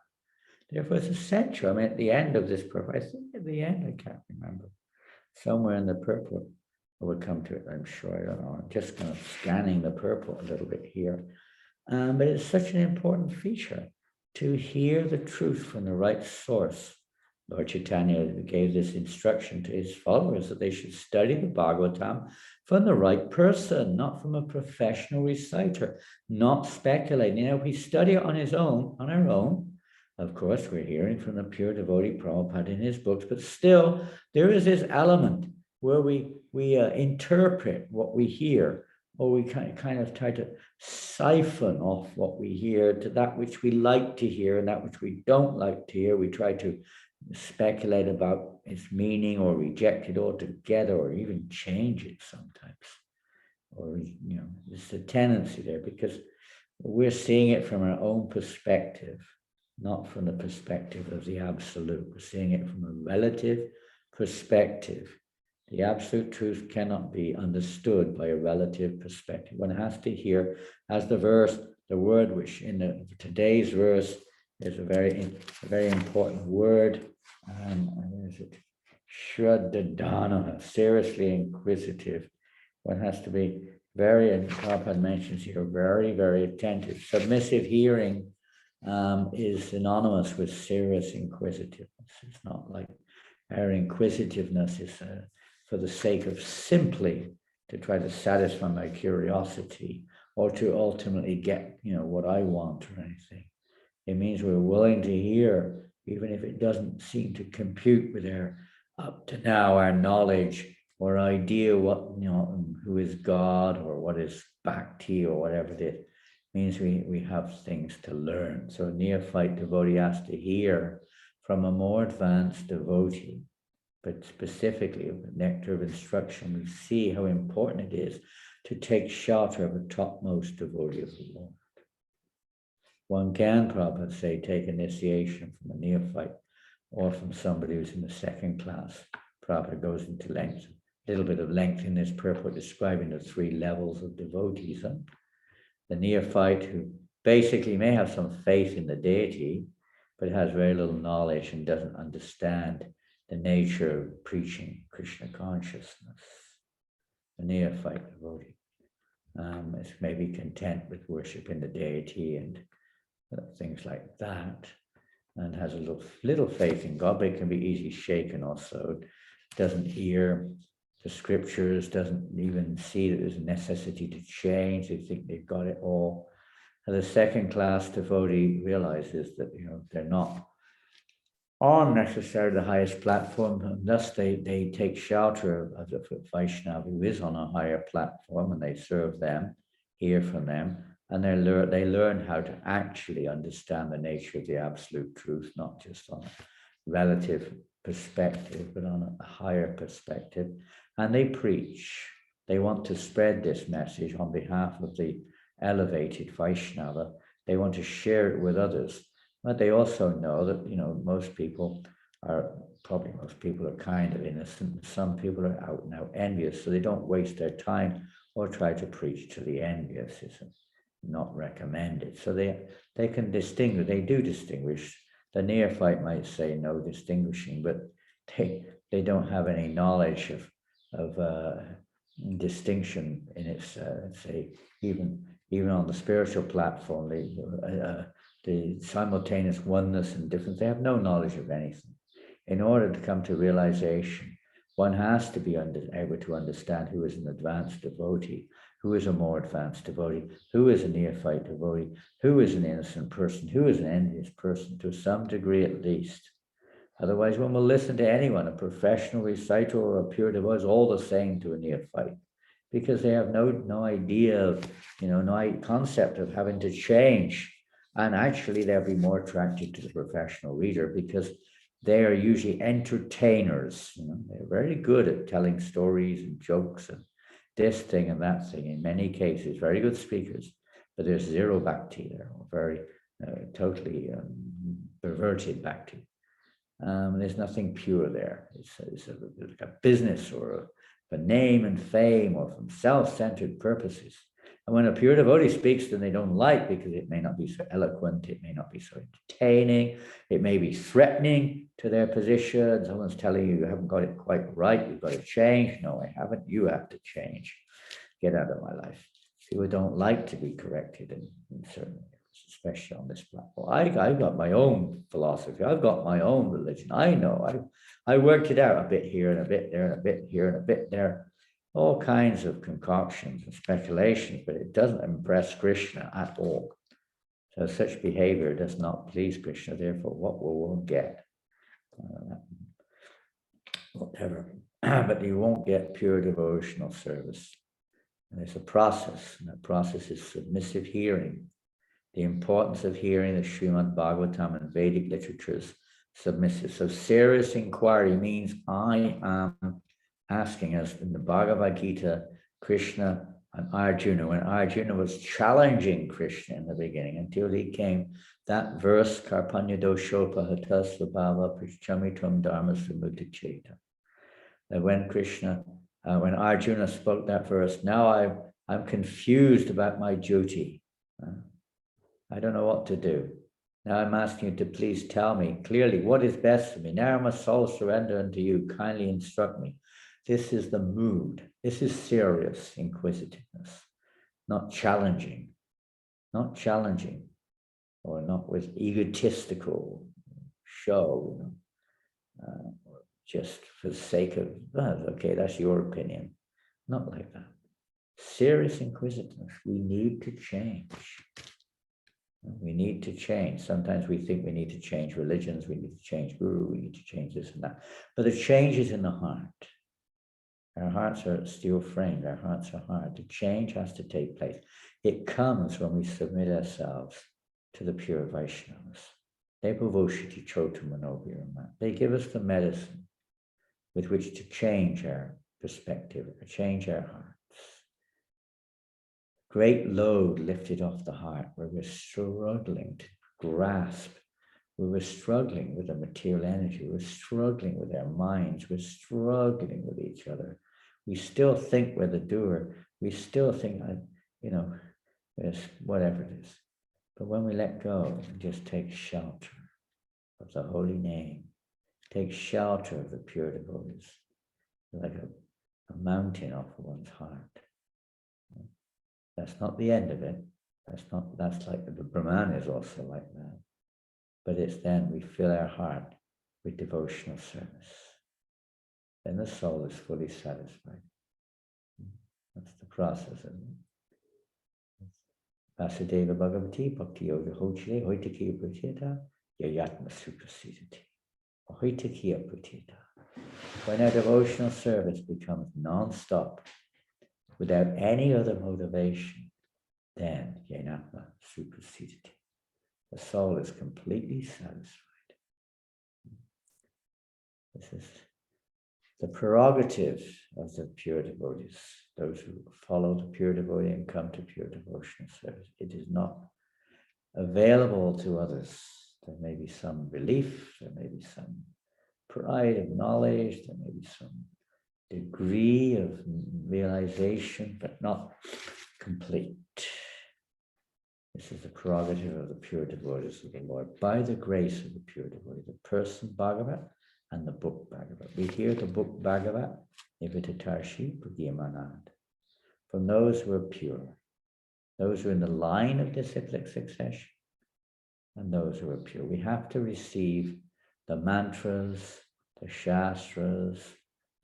Therefore, it's essential. I mean, at the end of this purport, I think at the end, I can't remember, somewhere in the purport, I would come to it, I'm sure, I don't know. I'm just kind of scanning the purport a little bit here. But it's such an important feature to hear the truth from the right source. Lord Chaitanya gave this instruction to his followers that they should study the Bhagavatam from the right person, not from a professional reciter, not speculating. You know, if we study it on our own, of course, we're hearing from the pure devotee Prabhupada in his books, but still there is this element where we interpret what we hear, or we kind of try to siphon off what we hear to that which we like to hear and that which we don't like to hear. We try to speculate about its meaning or reject it altogether or even change it sometimes. Or, you know, it's a tendency there because we're seeing it from our own perspective, not from the perspective of the absolute. We're seeing it from a relative perspective. The absolute truth cannot be understood by a relative perspective. One has to hear, as the word which in today's verse is a very important word. Where is it? Shraddhadana, seriously inquisitive. One has to be very, and Prabhupada mentions here, very, very attentive. Submissive hearing is synonymous with serious inquisitiveness. It's not like our inquisitiveness is for the sake of simply to try to satisfy my curiosity or to ultimately get, what I want or anything. It means we're willing to hear, even if it doesn't seem to compute with up to now, our knowledge or idea who is God or what is bhakti or whatever it is. It means we have things to learn. So a neophyte devotee has to hear from a more advanced devotee. But specifically of the nectar of instruction, we see how important it is to take shelter of a topmost devotee of the Lord. One can, Prabhupada say, take initiation from a neophyte, or from somebody who's in the second class. Prabhupada goes into length, a little bit of length in this purport, describing the 3 levels of devotees. The neophyte, who basically may have some faith in the deity, but has very little knowledge and doesn't understand the nature of preaching Krishna consciousness. The neophyte devotee is maybe content with worshiping the deity and things like that, and has a little faith in God, but it can be easily shaken also. Doesn't hear the scriptures, doesn't even see that there's a necessity to change. They think they've got it all. And the second class devotee realizes that they're not on necessarily the highest platform, and thus they take shelter of the Vaishnava who is on a higher platform, and they serve them, hear from them, and they learn how to actually understand the nature of the absolute truth, not just on a relative perspective, but on a higher perspective. And they preach. They want to spread this message on behalf of the elevated Vaishnava. They want to share it with others. But they also know that, most people are kind of innocent. Some people are out and out envious, so they don't waste their time or try to preach to the envious. It's not recommended. So they can distinguish. They do distinguish. The neophyte might say no distinguishing, but they don't have any knowledge of distinction in its, say, even on the spiritual platform, the simultaneous oneness and difference. They have no knowledge of anything. In order to come to realization, one has to be able to understand who is an advanced devotee, who is a more advanced devotee, who is a neophyte devotee, who is an innocent person, who is an envious person, to some degree at least. Otherwise, one will listen to anyone, a professional reciter or a pure devotee, is all the same to a neophyte, because they have no idea of, no concept of having to change. And actually, they'll be more attracted to the professional reader because they are usually entertainers. They're very good at telling stories and jokes and this thing and that thing. In many cases, very good speakers, but there's zero bhakti there, or very totally perverted bhakti. There's nothing pure there. It's like a business or a name and fame, or from self-centered purposes. And when a pure devotee speaks, then they don't like, because it may not be so eloquent, it may not be so entertaining, it may be threatening to their position. Someone's telling you haven't got it quite right, you've got to change. No, I haven't. You have to change. Get out of my life. People don't like to be corrected in certain areas, especially on this platform. I've got my own philosophy. I've got my own religion. I know. I worked it out, a bit here and a bit there and a bit here and a bit there. All kinds of concoctions and speculations, but it doesn't impress Krishna at all. So such behavior does not please Krishna. Therefore, what will one get? Whatever. But you won't get pure devotional service. And there's a process, and that process is submissive hearing. The importance of hearing the Srimad-Bhagavatam and Vedic literatures, submissive. So serious inquiry means I am asking, us in the Bhagavad Gita, Krishna and Arjuna, when Arjuna was challenging Krishna in the beginning, until he came that verse, Karpanya doshopa hatas vabhava prichamitam dharma samudacheta. That when Arjuna spoke that verse, now I'm confused about my duty. I don't know what to do. Now I'm asking you to please tell me clearly what is best for me. Now I must all surrender unto you. Kindly instruct me. This is the mood. This is serious inquisitiveness, not challenging, or not with egotistical show, just for the sake of, okay, that's your opinion. Not like that. Serious inquisitiveness. We need to change. We need to change. Sometimes we think we need to change religions, we need to change guru, we need to change this and that. But the change is in the heart. Our hearts are steel framed, our hearts are hard. The change has to take place. It comes when we submit ourselves to the pure Vaishnavas. They give us the medicine with which to change our perspective, change our hearts. Great load lifted off the heart, where we're struggling to grasp We were struggling with the material energy. We're struggling with our minds. We're struggling with each other. We still think we're the doer. We still think, whatever it is. But when we let go and just take shelter of the holy name, take shelter of the pure devotees, like a mountain off of one's heart. That's not the end of it. That's like the Brahman is also like that. But it's then we fill our heart with devotional service. Then the soul is fully satisfied. That's the process, isn't it? Vasudeva Bhagavati Bhakti Yoga Hochile Hoitakiya Pratita Yayatma Suprasidati. Hoitakiya Pratita. When our devotional service becomes non-stop, without any other motivation, then Yayatma Suprasidati. The soul is completely satisfied. This is the prerogative of the pure devotees, those who follow the pure devotee and come to pure devotional service. It is not available to others. There may be some relief, there may be some pride of knowledge, there may be some degree of realization, but not complete. This is the prerogative of the pure devotees of the Lord, by the grace of the pure devotee, the person Bhagavat and the book Bhagavat. We hear the book Bhagavat, Nivitatarshi Pragiyamanand, from those who are pure, those who are in the line of disciplic succession, and those who are pure. We have to receive the mantras, the shastras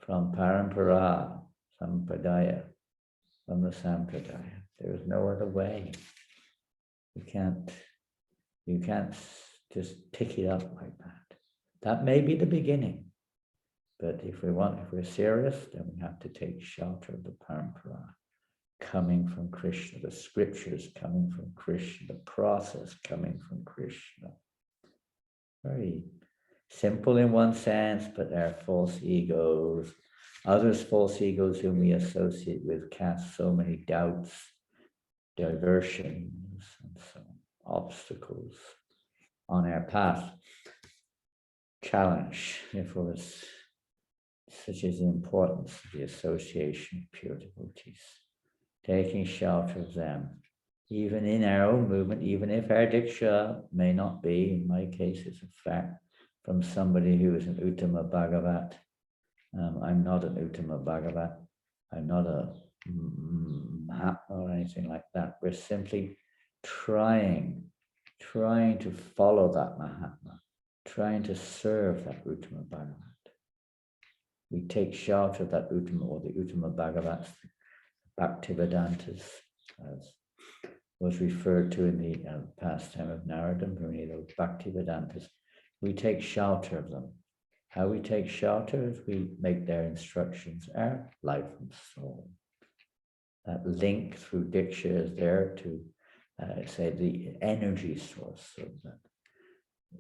from Parampara, Sampradaya, from the Sampradaya. There is no other way. You can't just pick it up like that. That may be the beginning, but if we're serious, then we have to take shelter of the Parampara, coming from Krishna, the scriptures coming from Krishna, the process coming from Krishna. Very simple in one sense, but our false egos, others' false egos whom we associate with, cast so many doubts, diversions, and so obstacles on our path. Challenge, therefore, such is the importance of the association of pure devotees, taking shelter of them, even in our own movement, even if our diksha may not be, in my case, it's a fact, from somebody who is an Uttama Bhagavat. I'm not an Uttama Bhagavat. I'm not a Mahatma or anything like that. We're simply trying to follow that Mahatma, trying to serve that Uttama Bhagavat. We take shelter of that Uttama or the Uttama Bhagavats, Bhaktivedantas, as was referred to in the pastime of Narada Muni, those Bhaktivedantas. We take shelter of them. How we take shelter is we make their instructions our life and soul. That link through Diksha is there to say the energy source of that.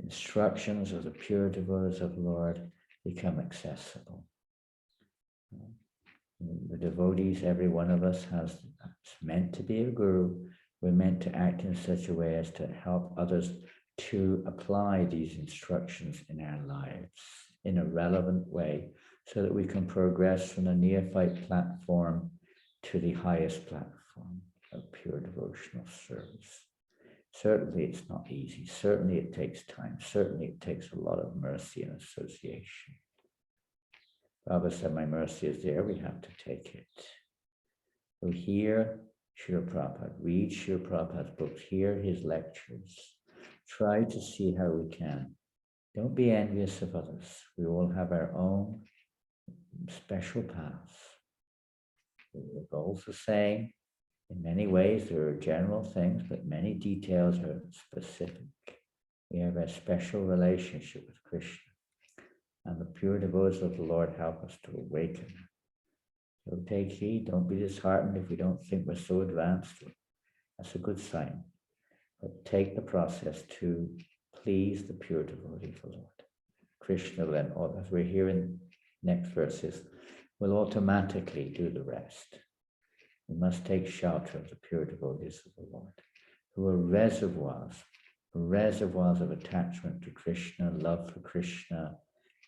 Instructions of the pure devotees of the Lord become accessible. The devotees, every one of us it's meant to be a guru. We're meant to act in such a way as to help others to apply these instructions in our lives in a relevant way so that we can progress from the neophyte platform to the highest platform of pure devotional service. Certainly it's not easy. Certainly it takes time. Certainly it takes a lot of mercy and association. Baba said, my mercy is there. We have to take it. So hear Srila Prabhupada, read Srila Prabhupada's books, hear his lectures. Try to see how we can. Don't be envious of others. We all have our own special paths. The goal's the same. In many ways, there are general things, but many details are specific. We have a special relationship with Krishna. And the pure devotees of the Lord help us to awaken. So take heed, don't be disheartened if we don't think we're so advanced. That's a good sign. But take the process to please the pure devotee of the Lord. Krishna then, as we're hearing next verses, will automatically do the rest. We must take shelter of the pure devotees of the Lord, who are reservoirs reservoirs of attachment to Krishna, love for Krishna,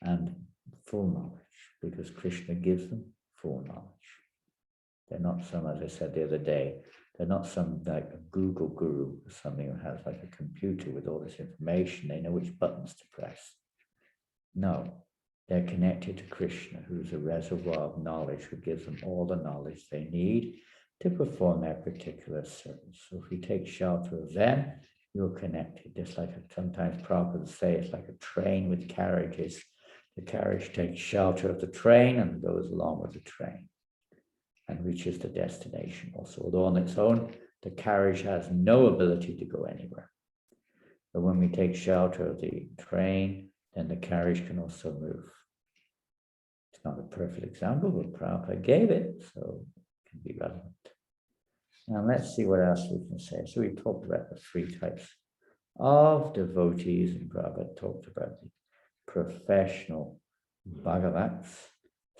and full knowledge, because Krishna gives them full knowledge. They're not some, as I said the other day, they're not some like a Google guru or something who has like a computer with all this information. They know which buttons to press. No, they're connected to Krishna, who's a reservoir of knowledge, who gives them all the knowledge they need to perform their particular service. So if you take shelter of them, you're connected. Just like sometimes Prabhupada say, it's like a train with carriages. The carriage takes shelter of the train and goes along with the train and reaches the destination also. Although on its own, the carriage has no ability to go anywhere. But when we take shelter of the train, then the carriage can also move. It's not a perfect example, but Prabhupada gave it, so it can be relevant. Now let's see what else we can say. So we talked about the three types of devotees, and Prabhupada talked about the professional Bhagavats,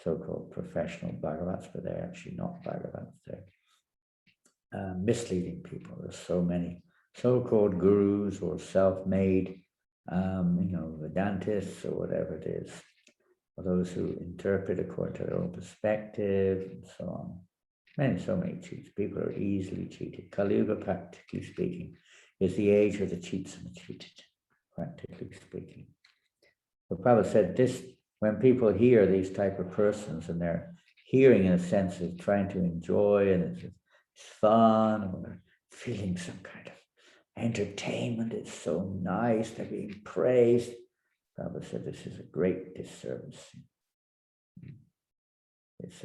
so-called professional Bhagavats, but they're actually not Bhagavats. They're misleading people. There's so many so-called gurus or self-made, Vedantists or whatever it is, or those who interpret according to their own perspective and so on. So many cheats. People are easily cheated. Kali Yuga, practically speaking, is the age of the cheats and the cheated, practically speaking. But Prabhupada said this, when people hear these type of persons and they're hearing in a sense of trying to enjoy and it's fun, or they're feeling some kind of entertainment, it's so nice, they're being praised. Prabhupada said this is a great disservice. It's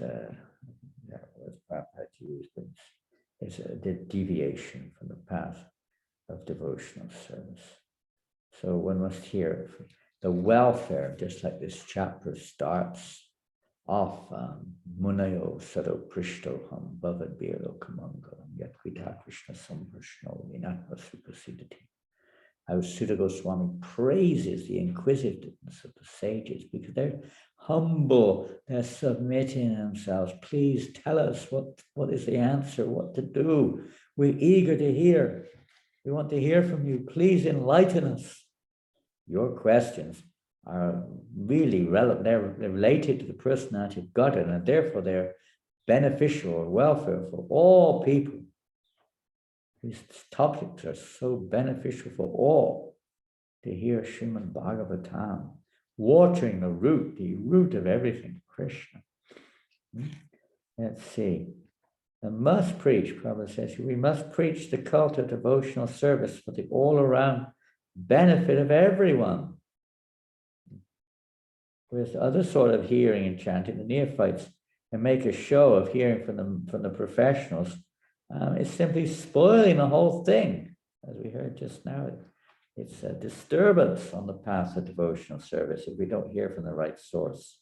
that was Prabhupada used, but it's a deviation from the path of devotional service. So one must hear the welfare, just like this chapter starts off, Munayo Sado Prishto Ham Bhavad Biro Kamangalam Yatvita Krishna Samprashno Vinatma Suprasidati. How Sutta Goswami praises the inquisitiveness of the sages because they're humble, they're submitting themselves. Please tell us what is the answer, what to do. We're eager to hear. We want to hear from you. Please enlighten us. Your questions are really relevant. They're related to the personality of Godhead, and therefore they're beneficial or welfare for all people. These topics are so beneficial for all to hear Srimad-Bhagavatam, watering the root of everything, Krishna. Let's see. I must preach, Prabhupada says, we must preach the cult of devotional service for the all-around benefit of everyone. Whereas the other sort of hearing and chanting, the neophytes, and make a show of hearing from the professionals, it's simply spoiling the whole thing. As we heard just now, it's a disturbance on the path of devotional service if we don't hear from the right source.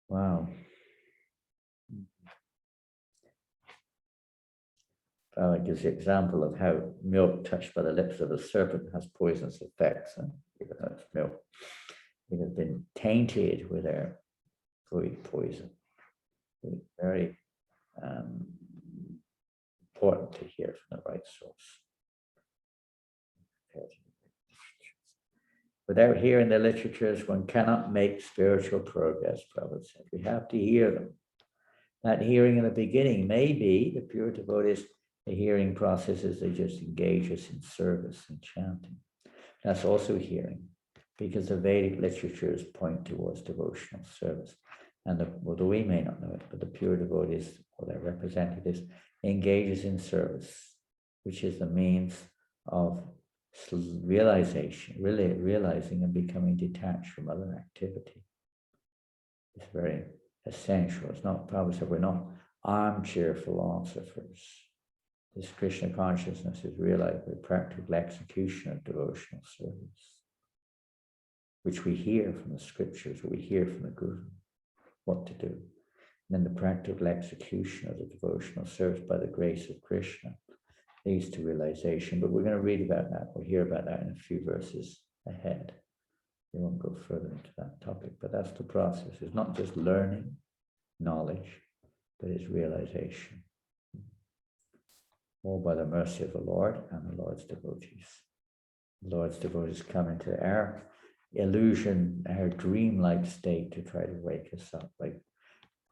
Wow. It gives the example of how milk touched by the lips of a serpent has poisonous effects, and even though it's milk, it has been tainted with their food poison. It's very important to hear from the right source. Without hearing the literatures, one cannot make spiritual progress, Prabhupada said. We have to hear them. That hearing in the beginning may be the pure devotees, the hearing processes, they just engage us in service and chanting. That's also hearing, because the Vedic literatures point towards devotional service. And although we may not know it, but the pure devotees or their representatives engages in service, which is the means of realization, really realizing and becoming detached from other activity. It's very essential. It's not, Prabhupada said, we're not armchair philosophers. This Krishna consciousness is realized by practical execution of devotional service, which we hear from the scriptures, or we hear from the Guru, what to do. And then the practical execution of the devotional service by the grace of Krishna leads to realization. But we're going to read about that. We'll hear about that in a few verses ahead. We won't go further into that topic, but that's the process. It's not just learning knowledge, but it's realization. all by the mercy of the Lord and the Lord's devotees. The Lord's devotees come into our illusion, our dreamlike state to try to wake us up by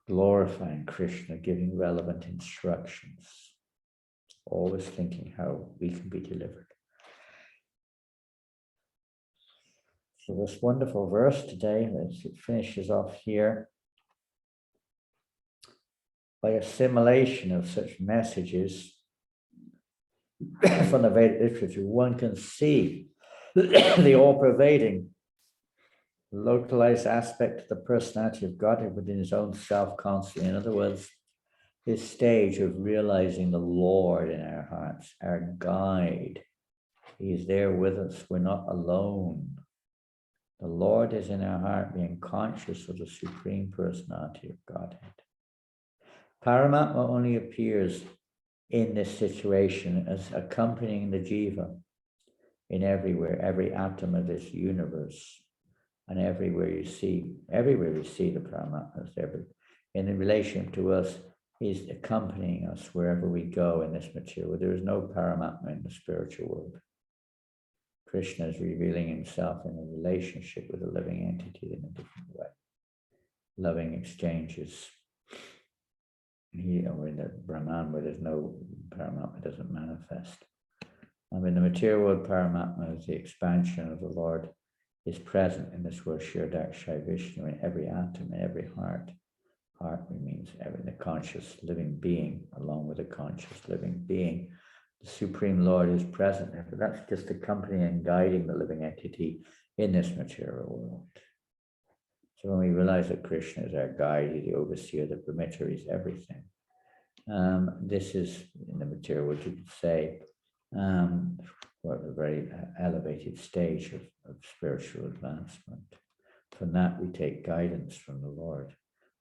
glorifying Krishna, giving relevant instructions, always thinking how we can be delivered. So this wonderful verse today, it finishes off here. By assimilation of such messages from the Vedic literature, one can see the all-pervading, localized aspect of the personality of God within his own self constantly. In other words, this stage of realizing the Lord in our hearts, our guide. He is there with us. We're not alone. The Lord is in our heart, being conscious of the Supreme Personality of Godhead. Paramatma only appears in this situation as accompanying the jiva in every atom of this universe. And everywhere we see the Paramatma is there. In the relation to us, he's accompanying us wherever we go in this material world. There is no Paramatma in the spiritual world. Krishna is revealing himself in a relationship with a living entity in a different way. Loving exchanges. Or in the Brahman, where there's no Paramatma, doesn't manifest. And in the material world, Paramatma is the expansion of the Lord, is present in this word Shirdakshay Vishnu in every atom, in every heart. Heart means the conscious living being, along with the conscious living being. The Supreme Lord is present there, but that's just accompanying and guiding the living entity in this material world. So when we realize that Krishna is our guide, he's the overseer, the permitter, he's everything. This is, in the material world, you could say, we're at a very elevated stage of spiritual advancement. From that, we take guidance from the Lord.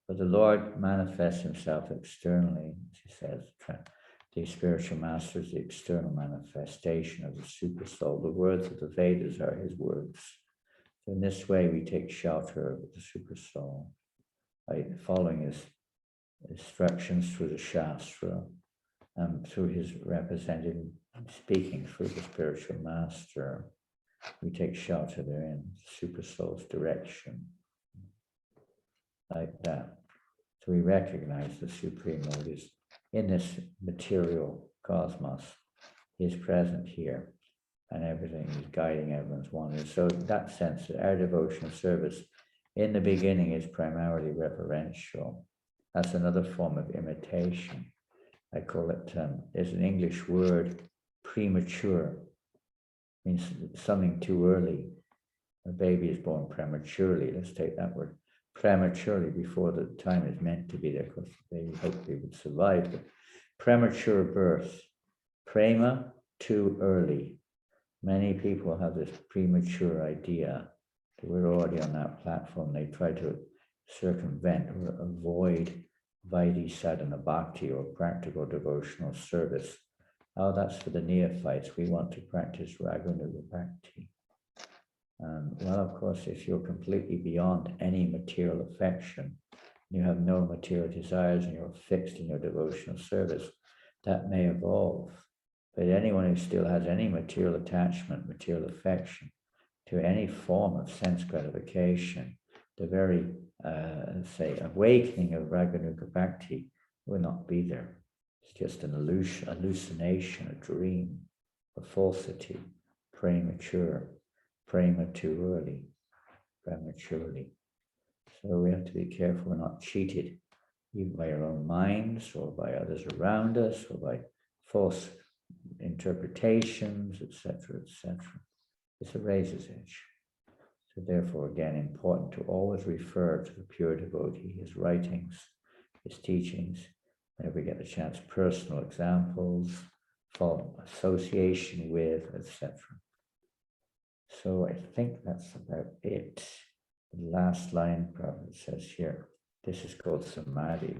But the Lord manifests himself externally, as he says, the spiritual master is the external manifestation of the super soul. The words of the Vedas are his words. So in this way, we take shelter of the super soul by following his instructions through the Shastra, through his representative speaking through the spiritual master. We take shelter therein, super soul's direction, like that. So we recognize the Supreme Lord is in this material cosmos. He is present here, and everything is guiding everyone's wandering. So in that sense, our devotional service in the beginning is primarily reverential. That's another form of imitation. I call it, there's an English word, premature. Means something too early. A baby is born prematurely. Let's take that word. Prematurely, before the time is meant to be there, because the baby hopefully would survive. But premature birth. Prema, too early. Many people have this premature idea that we're already on that platform. They try to circumvent or avoid Vaidhi sadhana bhakti or practical devotional service. Oh, that's for the neophytes. We want to practice Raganuga Bhakti. Well, of course, if you're completely beyond any material affection, you have no material desires and you're fixed in your devotional service, that may evolve. But anyone who still has any material attachment, material affection to any form of sense gratification, the very, awakening of Raganuga Bhakti will not be there. It's just an illusion, hallucination, a dream, a falsity, premature, prema too early, prematurely. So we have to be careful we're not cheated, even by our own minds or by others around us or by false interpretations, etc., etc. It's a razor's edge. So therefore, again, important to always refer to the pure devotee, his writings, his teachings, whenever we get the chance, personal examples, association with, etc. So I think that's about it. The last line, Prabhupada says here, this is called Samadhi.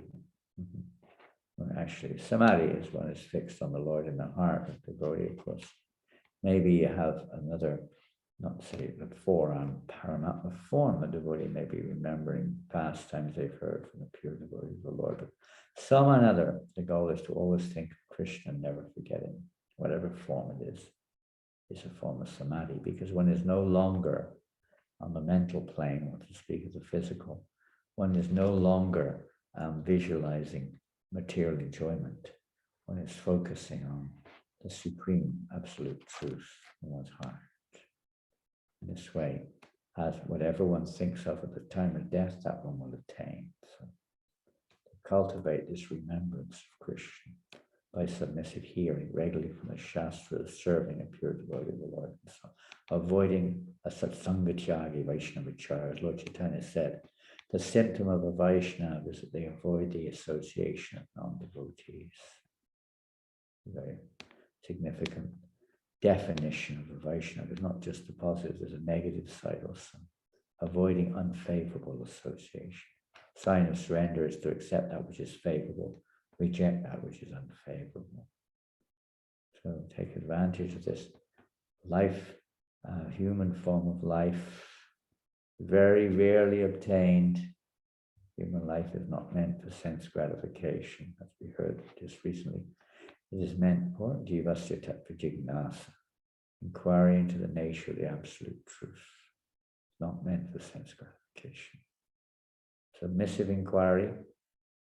Well, actually, Samadhi is when it's fixed on the Lord in the heart of the devotee, of course. Maybe you have another not to say the forearm paramount, the form the devotee may be remembering past times they've heard from the pure devotee of the Lord, but some another, the goal is to always think of Krishna and never forget him, whatever form it is. It's a form of samadhi, because one is no longer on the mental plane, or to speak of the physical, one is no longer visualizing material enjoyment. One is focusing on the supreme absolute truth in one's heart. In this way, as whatever one thinks of at the time of death, that one will attain. So to cultivate this remembrance of Krishna by submissive hearing regularly from the Shastras, serving a pure devotee of the Lord, and so avoiding a satsanga tyagi Vaishnavachara. As Lord Chaitanya said, the symptom of a Vaishnava is that they avoid the association of non-devotees. Very significant definition of a Vaishnava is not just the positive, there's a negative side also. Avoiding unfavorable association. Sign of surrender is to accept that which is favorable, reject that which is unfavorable. So take advantage of this life, human form of life, very rarely obtained. Human life is not meant for sense gratification, as we heard just recently. It is meant for jivasya tattva jignasa, inquiry into the nature of the absolute truth. It's not meant for sense gratification. Submissive inquiry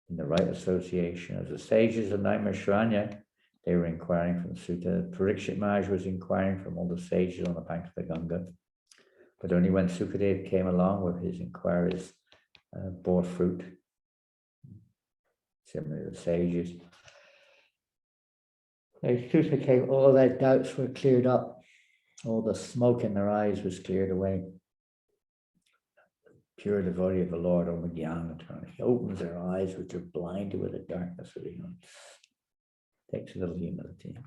in the right association. As the sages of Naimisharanya, they were inquiring from Sutta. Parikshit Maharaj was inquiring from all the sages on the bank of the Ganga. But only when Sukadev came along with his inquiries bore fruit. Similarly, the sages. As Sutta came, all their doubts were cleared up. All the smoke in their eyes was cleared away. Pure devotee of the Lord, Om Jnana, he opens their eyes which are blinded with the darkness of ignorance. Takes a little humility.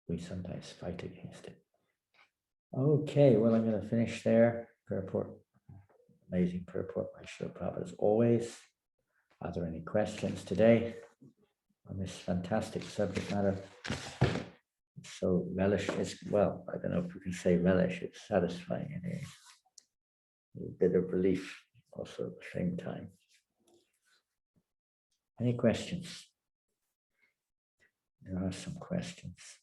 We sometimes fight against it. Okay, well, I'm going to finish there. Purport, amazing purport by Srila Prabhupada as always. Are there any questions today on this fantastic subject matter? So relish is, well, I don't know if we can say relish, it's satisfying in a bit of relief also at the same time. Any questions? There are some questions.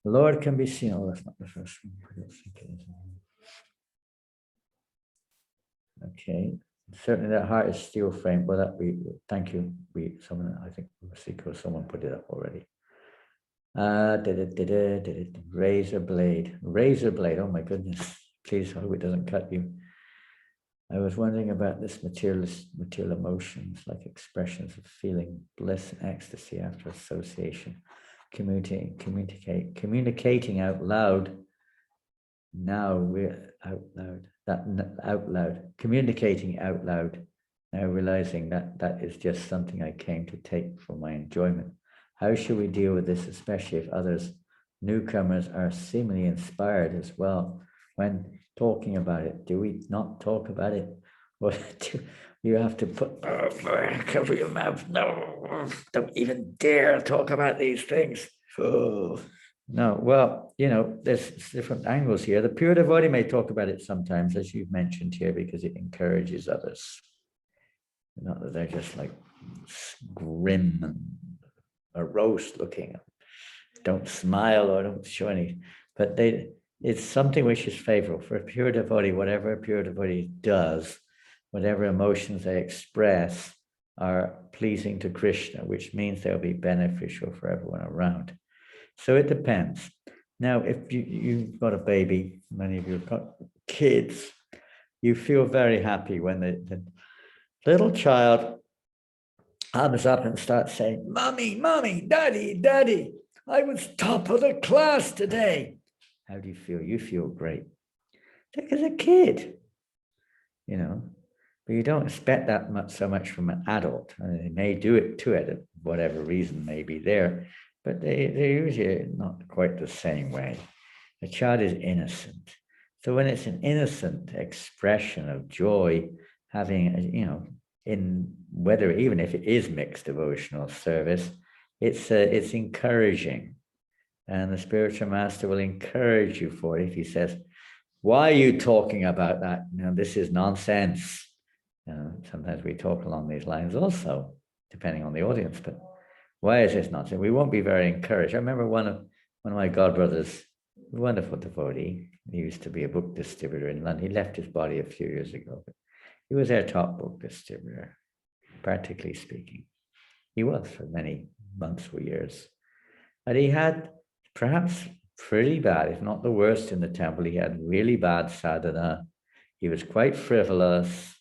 The Lord can be seen. Oh, that's not the first one. Okay. Certainly that heart is steel framed. Well, that we thank you. Someone, I think someone put it up already. Razor blade. Oh my goodness. Please, I hope it doesn't cut you. I was wondering about this material emotions, like expressions of feeling bliss and ecstasy after association, communicating out loud. Now we're communicating out loud. Now realizing that is just something I came to take for my enjoyment. How should we deal with this, especially if others, newcomers, are seemingly inspired as well when talking about it? Do we not talk about it? Or do you have to cover your mouth? No, don't even dare talk about these things. Oh. No, well, there's different angles here. The pure devotee may talk about it sometimes, as you've mentioned here, because it encourages others. Not that they're just like grim and morose looking, don't smile or don't show any, but it's something which is favorable for a pure devotee. Whatever a pure devotee does, whatever emotions they express are pleasing to Krishna, which means they'll be beneficial for everyone around. So it depends. Now, if you've got a baby, many of you have got kids, you feel very happy when the little child arms up and starts saying, "Mommy, mommy, daddy, daddy, I was top of the class today." How do you feel? You feel great. As a kid, but you don't expect that so much from an adult. They may do it to it, whatever reason may be there, but they're usually not quite the same way. A child is innocent. So when it's an innocent expression of joy, having, in whether, even if it is mixed devotional service, it's encouraging. And the spiritual master will encourage you for it if he says, why are you talking about that? This is nonsense. Sometimes we talk along these lines also, depending on the audience, but why is this nonsense? We won't be very encouraged. I remember one of my godbrothers, wonderful devotee, he used to be a book distributor in London. He left his body a few years ago, but he was their top book distributor, practically speaking. He was for many months or years. And he had perhaps pretty bad, if not the worst in the temple. He had really bad sadhana. He was quite frivolous.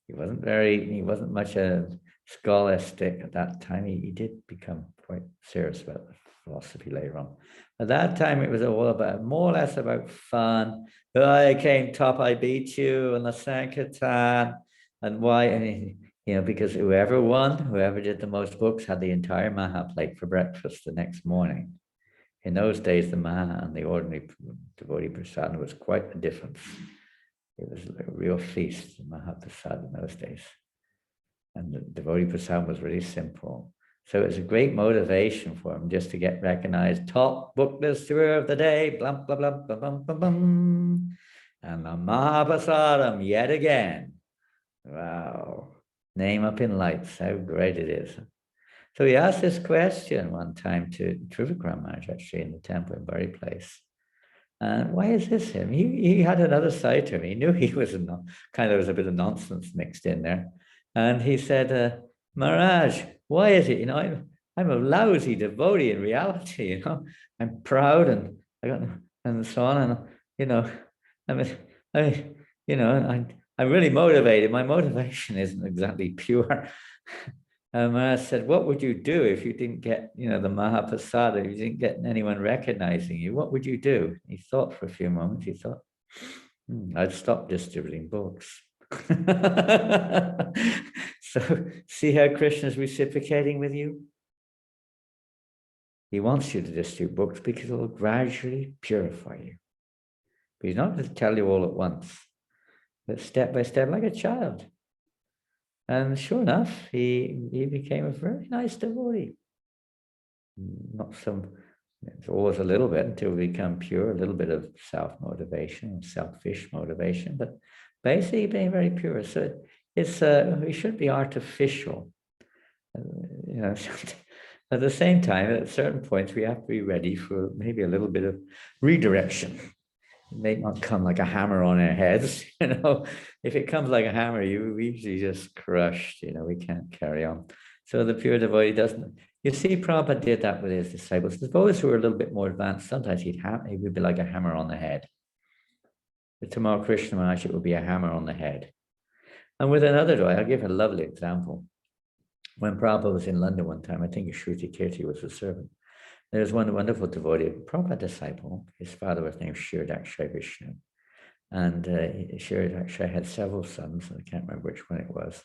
He wasn't much a scholastic at that time. He did become quite serious about philosophy later on. At that time, it was all about, more or less about fun. I came top, I beat you, and the Sankirtan, and why, and because whoever won, whoever did the most books, had the entire Maha plate for breakfast the next morning. In those days, the Maha and the ordinary devotee prasad was quite a difference. It was like a real feast, the Maha prasad in those days. And the devotee prasad was really simple. So it was a great motivation for him just to get recognized, top book distributor of the day, blum, blah, blah, blah, blah, blah, blah, and the Mahaprasadam yet again. Wow. Name up in lights, how great it is. So he asked this question one time to Trivikram Maharaj, actually, in the temple in Bari Place. And why is this him? He had another side to him. He knew he was there was a bit of nonsense mixed in there. And he said, Maharaj, why is it? I'm a lousy devotee in reality. I'm proud and so on. And I'm really motivated. My motivation isn't exactly pure. Maharaj said, what would you do if you didn't get, the Mahaprasada, if you didn't get anyone recognizing you? What would you do? He thought for a few moments. He thought, I'd stop distributing books. So see how Krishna is reciprocating with you? He wants you to distribute books because it will gradually purify you. But he's not going to tell you all at once, but step by step, like a child. And sure enough, he became a very nice devotee. It's always a little bit until we become pure, a little bit of self-motivation, selfish motivation, but basically being very pure. So we should be artificial. At the same time, at certain points, we have to be ready for maybe a little bit of redirection. It may not come like a hammer on our heads, If it comes like a hammer, we usually just crushed, we can't carry on. So the pure devotee doesn't. You see, Prabhupada did that with his disciples. Those who were a little bit more advanced, sometimes he would be like a hammer on the head. With Tamal Krishna Maharaj, it would be a hammer on the head. And with another devotee, I'll give a lovely example. When Prabhupada was in London one time, I think Shruti Kirti was a servant. There's one wonderful devotee, a Prabhupada disciple. His father was named Shirdakshay Vishnu. And Shirdakshay had several sons, and I can't remember which one it was.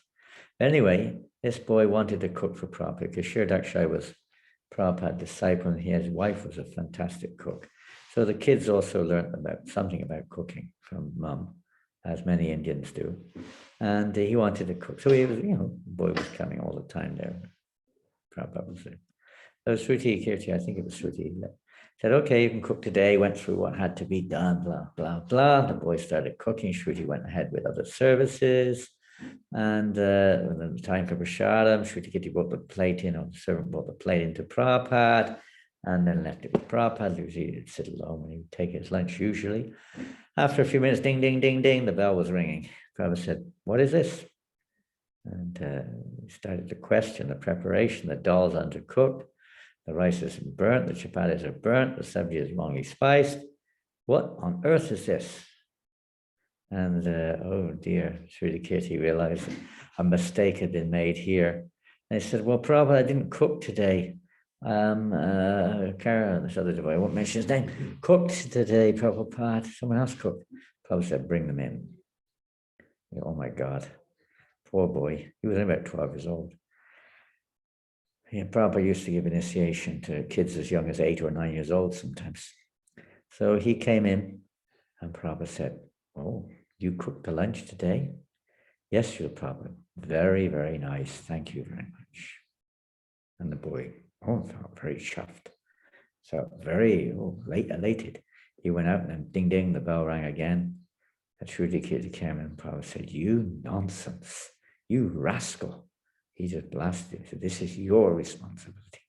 Anyway, this boy wanted to cook for Prabhupada because Shirdakshay was Prabhupada's disciple, and his wife was a fantastic cook. So the kids also learned something about cooking from mum, as many Indians do. And he wanted to cook. So he was, the boy was coming all the time there. Prabhupada was there. So Shruti Kirti, I think it was Shruti, said, okay, you can cook today, went through what had to be done, blah, blah, blah. The boy started cooking. Shruti went ahead with other services. And when the time for Prashadam, Shruti Kirti brought the plate in, or the servant brought the plate into Prabhupada, and then left it with Prabhupada. Usually he'd sit alone when he would take his lunch, usually. After a few minutes, ding, ding, ding, ding, the bell was ringing. Prabhupada said, what is this? And he started to question the preparation. The dal's undercooked. The rice is burnt, the chapatis are burnt, the sabji is wrongly spiced. What on earth is this? And oh dear, Sri Kirti realized a mistake had been made here. And he said, well, Prabhupada, I didn't cook today. Kara, this other devotee, I won't mention his name, cooked today, Prabhupada. Someone else cooked. Prabhupada said, bring them in. Oh my God, poor boy. He was about 12 years old. Yeah, Prabhupada used to give initiation to kids as young as 8 or 9 years old sometimes. So he came in and Prabhupada said, oh, you cooked the lunch today? Yes, Srila Prabhupada. Very, very nice. Thank you very much. And the boy felt very chuffed. So very elated. He went out and then ding, ding, the bell rang again. And Shrudikirti came in and Prabhupada said, you nonsense, you rascal. He just blasted him. He said, this is your responsibility.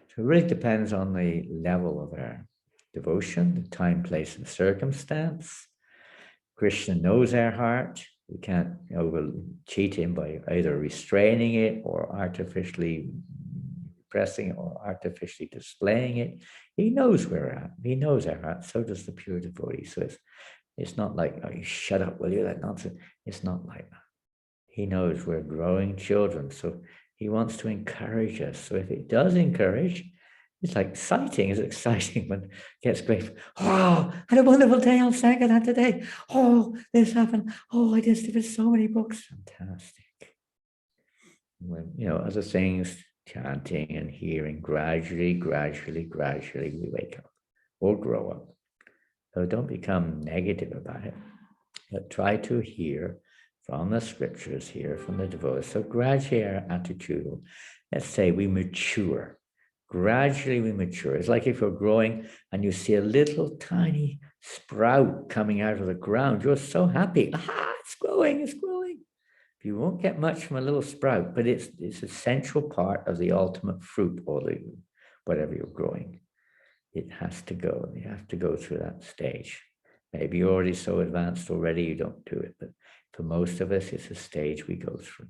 So it really depends on the level of our devotion, the time, place, and circumstance. Krishna knows our heart. We can't cheat him by either restraining it or artificially pressing it or artificially displaying it. He knows where we're at. He knows our heart. So does the pure devotee. So it's not like, oh, you shut up, will you? That nonsense. It's not like that. He knows we're growing children. So he wants to encourage us. So if it does encourage, it's like exciting. It's exciting when it gets great. Oh, I had a wonderful day on Sankirtan today. Oh, this happened. Oh, I just did so many books. Fantastic. When, other things, chanting and hearing, gradually, we wake up or grow up. So don't become negative about it, but try to hear from the scriptures, hear from the devotees. So gradually our attitude will, let's say we mature. Gradually we mature. It's like if you're growing and you see a little tiny sprout coming out of the ground, you're so happy. Aha, it's growing, it's growing. You won't get much from a little sprout, but it's a central part of the ultimate fruit or whatever you're growing. It has to go. You have to go through that stage. Maybe you're already so advanced already you don't do it, but for most of us, it's a stage we go through.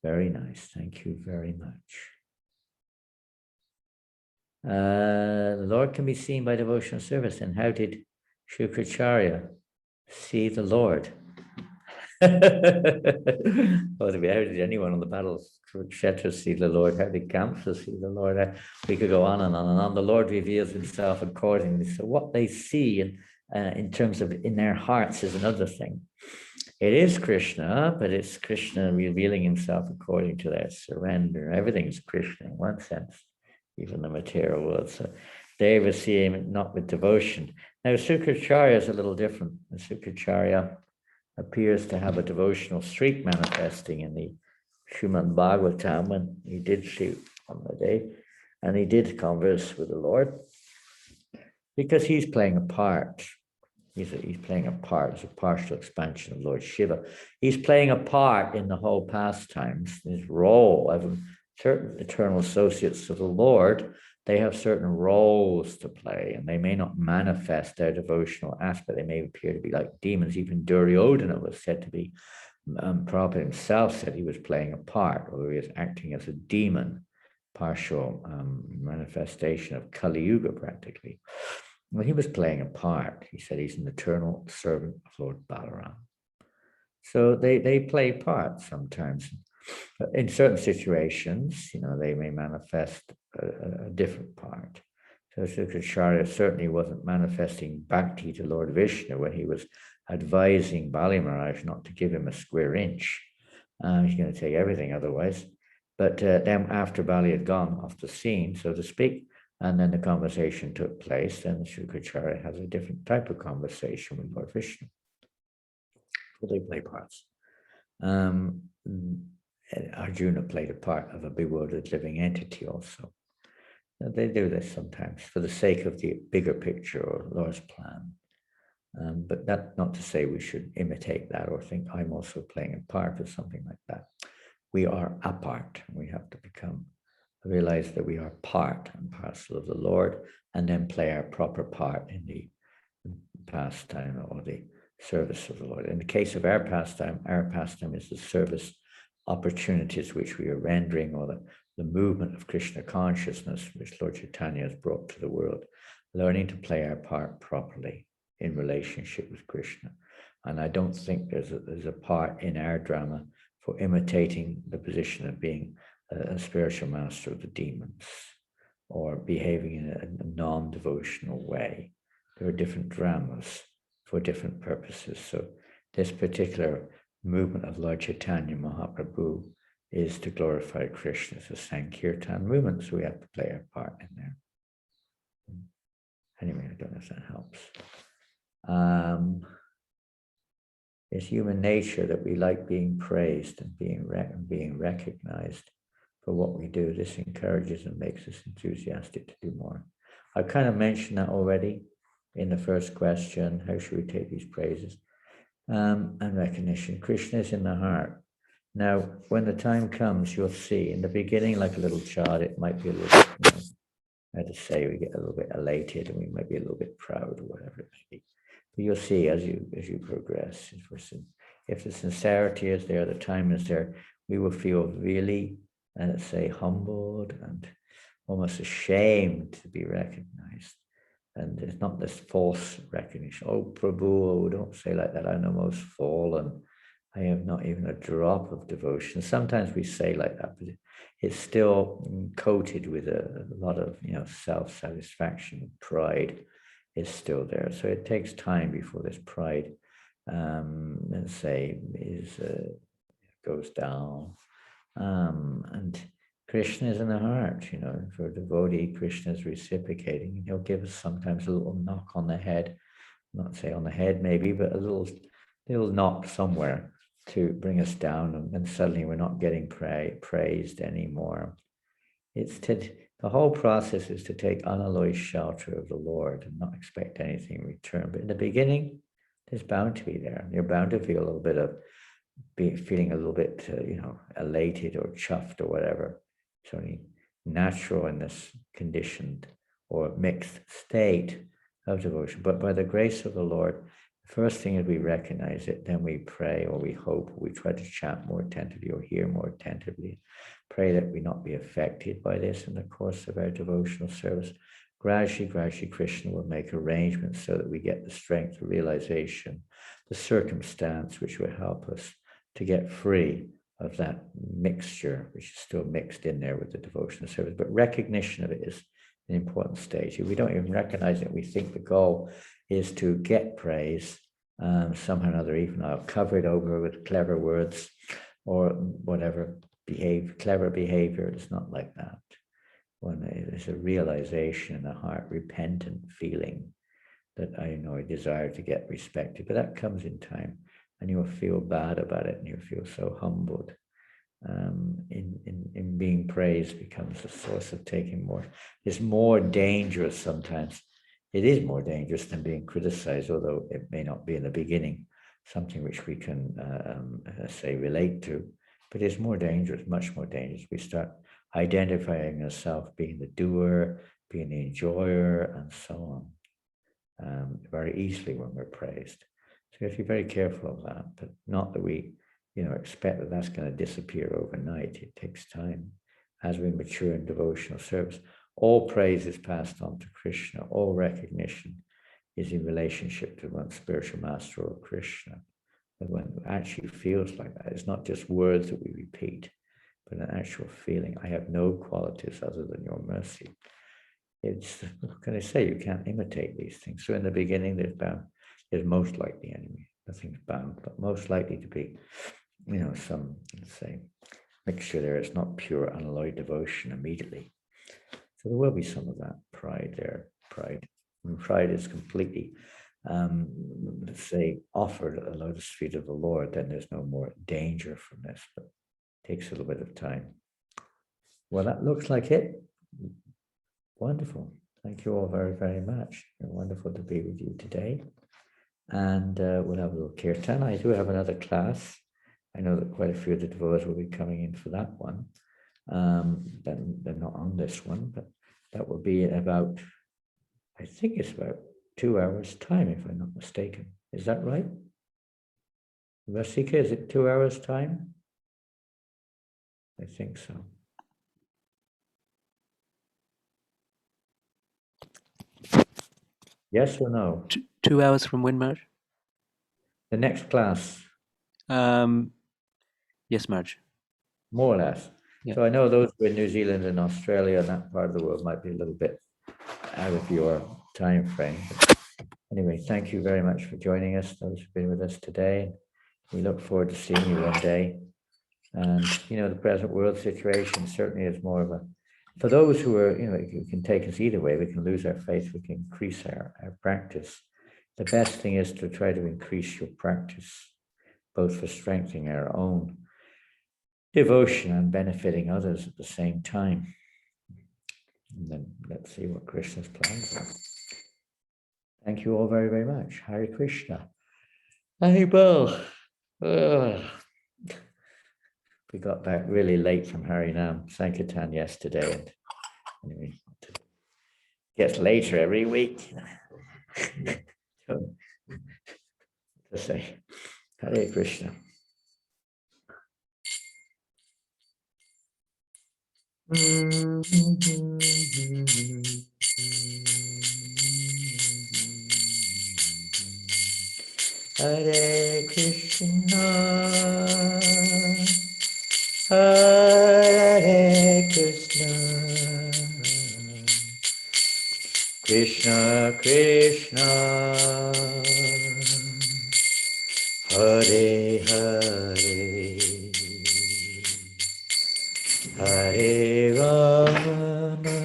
Very nice. Thank you very much. The Lord can be seen by devotional service. And how did Shukracharya see the Lord? How did anyone on the battlefield see the Lord? How did Kamsa see the Lord? We could go on and on and on. The Lord reveals himself accordingly. So what they see in terms of in their hearts is another thing. It is Krishna, but it's Krishna revealing himself according to their surrender. Everything is Krishna in one sense, even the material world. So they were seeing him not with devotion. Now, Shukracharya is a little different. Shukracharya appears to have a devotional streak manifesting in the Srimad-Bhagavatam when he did shoot on the day, and he did converse with the Lord because he's playing a part. He's playing a part as a partial expansion of Lord Shiva. He's playing a part in the whole pastimes. His role, certain eternal associates of the Lord, they have certain roles to play, and they may not manifest their devotional aspect. They may appear to be like demons. Even Duryodhana was said to be, Prabhupada himself said he was playing a part, or he was acting as a demon, partial manifestation of Kali Yuga practically. Well, he was playing a part. He said he's an eternal servant of Lord Balaram. So they play parts sometimes. In certain situations, they may manifest a different part. So Shukracharya certainly wasn't manifesting bhakti to Lord Vishnu when he was advising Bali Maharaj not to give him a square inch. He's going to take everything otherwise. But then after Bali had gone off the scene, so to speak, and then the conversation took place, then Shukracharya has a different type of conversation with Lord Vishnu. So they play parts. Arjuna played a part of a bewildered living entity also. They do this sometimes for the sake of the bigger picture or Lord's plan. But that's not to say we should imitate that or think I'm also playing a part or something like that. We are a part. We have to realize that we are part and parcel of the Lord, and then play our proper part in the pastime or the service of the Lord. In the case of our pastime is the service opportunities which we are rendering, or the movement of Krishna consciousness which Lord Chaitanya has brought to the world, learning to play our part properly in relationship with Krishna. And I don't think there's a part in our drama for imitating the position of being a spiritual master of the demons or behaving in a non-devotional way. There are different dramas for different purposes. So this particular movement of Lord Chaitanya Mahaprabhu is to glorify Krishna. It's a Sankirtan movement, so we have to play our part in there. Anyway, I don't know if that helps. It's human nature that we like being praised and being recognized. for what we do. This encourages and makes us enthusiastic to do more. I kind of mentioned that already in the first question. How should we take these praises? And recognition. Krishna is in the heart. Now, when the time comes, you'll see in the beginning, like a little child, it might be a little bit, how to say, we get a little bit elated and we might be a little bit proud or whatever it may be. But you'll see as you progress, if the sincerity is there, the time is there, we will feel really, let's say, humbled and almost ashamed to be recognized. And it's not this false recognition. Oh, Prabhu, don't say like that. I'm the most fallen. I have not even a drop of devotion. Sometimes we say like that, but it's still coated with a lot of, self-satisfaction. Pride is still there. So it takes time before this pride, let's say, goes down. And Krishna is in the heart, for a devotee, Krishna is reciprocating. He'll give us sometimes a little knock on the head, not say on the head maybe, but a little knock somewhere to bring us down, and suddenly we're not getting praised anymore. The whole process is to take unalloyed shelter of the Lord and not expect anything in return. But in the beginning, there's bound to be there. You're bound to feel a little bit of feeling a little bit, elated or chuffed or whatever. It's only natural in this conditioned or mixed state of devotion. But by the grace of the Lord, the first thing is we recognize it, then we pray or we hope, or we try to chant more attentively or hear more attentively. Pray that we not be affected by this in the course of our devotional service. Gradually, Krishna will make arrangements so that we get the strength, the realization, the circumstance which will help us to get free of that mixture, which is still mixed in there with the devotional service. But recognition of it is an important stage. If we don't even recognize it, we think the goal is to get praise somehow or another, even I'll cover it over with clever words or whatever, clever behavior. It's not like that. When there's a realization in the heart, repentant feeling that I desire to get respected, but that comes in time. And you'll feel bad about it, and you'll feel so humbled. In being praised becomes a source of taking more. It's more dangerous sometimes. It is more dangerous than being criticized, although it may not be in the beginning something which we can relate to. But it's more dangerous, much more dangerous. We start identifying ourselves being the doer, being the enjoyer, and so on, very easily when we're praised. So you have to be very careful of that, but not that we, expect that that's going to disappear overnight. It takes time. As we mature in devotional service, all praise is passed on to Krishna. All recognition is in relationship to one's spiritual master or Krishna. And when it actually feels like that, it's not just words that we repeat, but an actual feeling. I have no qualities other than your mercy. It's, what can I say? You can't imitate these things. So in the beginning, there's most likely anyway, nothing's bound, but most likely to be, some, let's say, mixture there. It's not pure unalloyed devotion immediately. So there will be some of that pride there. When pride is completely, let's say, offered at the lotus feet of the Lord, then there's no more danger from this, but it takes a little bit of time. Well, that looks like it. Wonderful. Thank you all very, very much. It's wonderful to be with you today. And we'll have a little kirtan. I do have another class. I know that quite a few of the devotees will be coming in for that one. They're not on this one, but that will be about, I think it's about 2 hours time, if I'm not mistaken. Is that right? Vasika, is it 2 hours time? I think so. Yes or no? 2 hours from when, Marge? The next class. Yes, Marge. More or less. Yeah. So I know those who are in New Zealand and Australia and that part of the world might be a little bit out of your time frame. But anyway, thank you very much for joining us, those who've been with us today. We look forward to seeing you one day. And, the present world situation certainly is more of a, for those who are, it can take us either way. We can lose our faith, we can increase our practice. The best thing is to try to increase your practice, both for strengthening our own devotion and benefiting others at the same time. And then let's see what Krishna's plans are. Thank you all very, very much. Hare Krishna. Haribol. We got back really late from Harinam Sankirtan yesterday, and anyway, it gets later every week. So, to say, Hare Krishna. Hare Krishna, Hare Krishna, Krishna Krishna, Hare Hare, Hare Rama,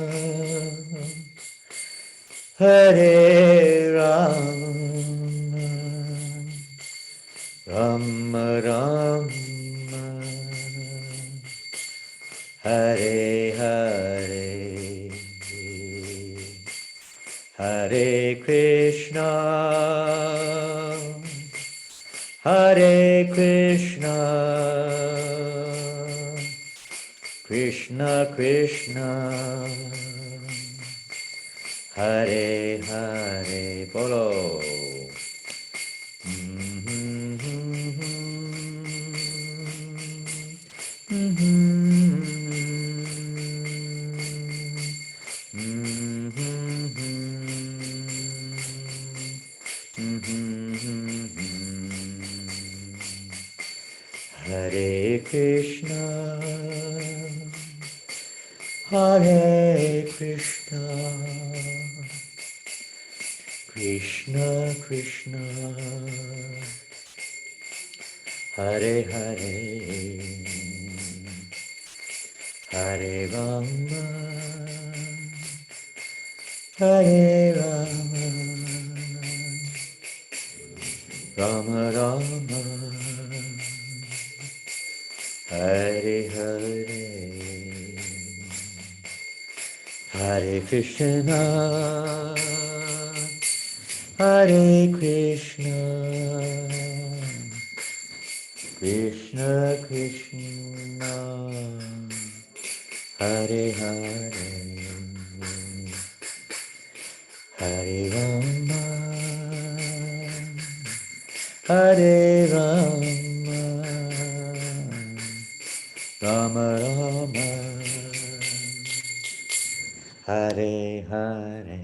Hare Rama, Rama Rama, Hare Hare, Hare Krishna, Hare Krishna, Krishna Krishna, Hare Hare, Bolo. Hare Krishna, Hare Krishna, Krishna Krishna, Hare Hare, Hare Rama, Hare Rama, Rama Rama, Hare Hare, Hare Krishna, Hare Krishna, Krishna Krishna, Hare Hare, Hare Rama, Hare Rama, Rama Rama, Hare Hare.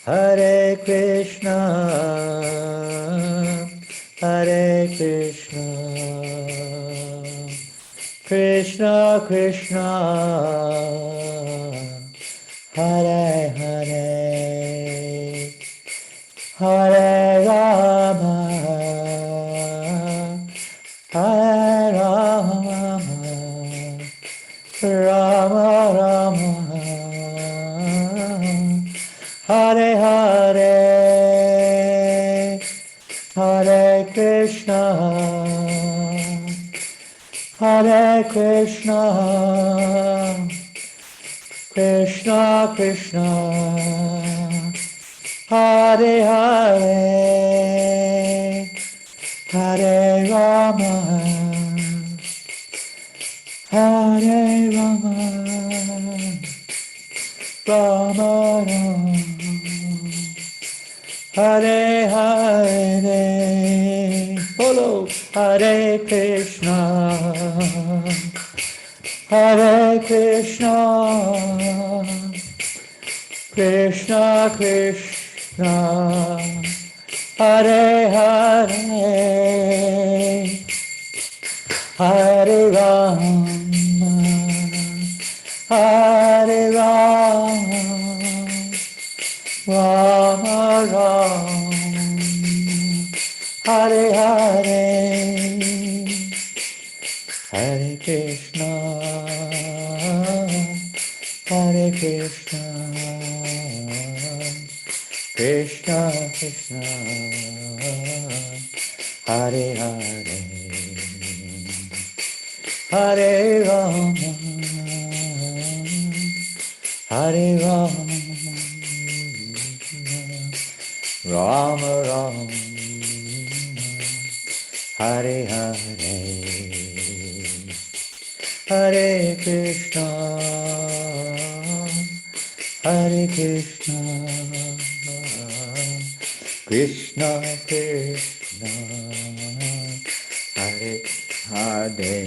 Hare Krishna, Hare Krishna, Krishna Krishna, Hare Hare, Hare Rama, Hare Rama, Rama Rama, Hare Hare, Hare Krishna, Hare Krishna, Krishna Krishna, Hare Hare, Hare Rama, Hare Rama, Rama Rama, Hare Hare, follow, Hare Krishna, Hare Krishna, Krishna Krishna, Hare Hare, Hare Rama, Hare Rama, Rama Rama, Hare Hare, Hare Krishna, Hare Krishna, Krishna Krishna, Hare Hare, Hare Rama, Hare Rama, Rama Rama, Hare Hare, Hare Krishna, Hare Krishna, Krishna Krishna, Hare Hare,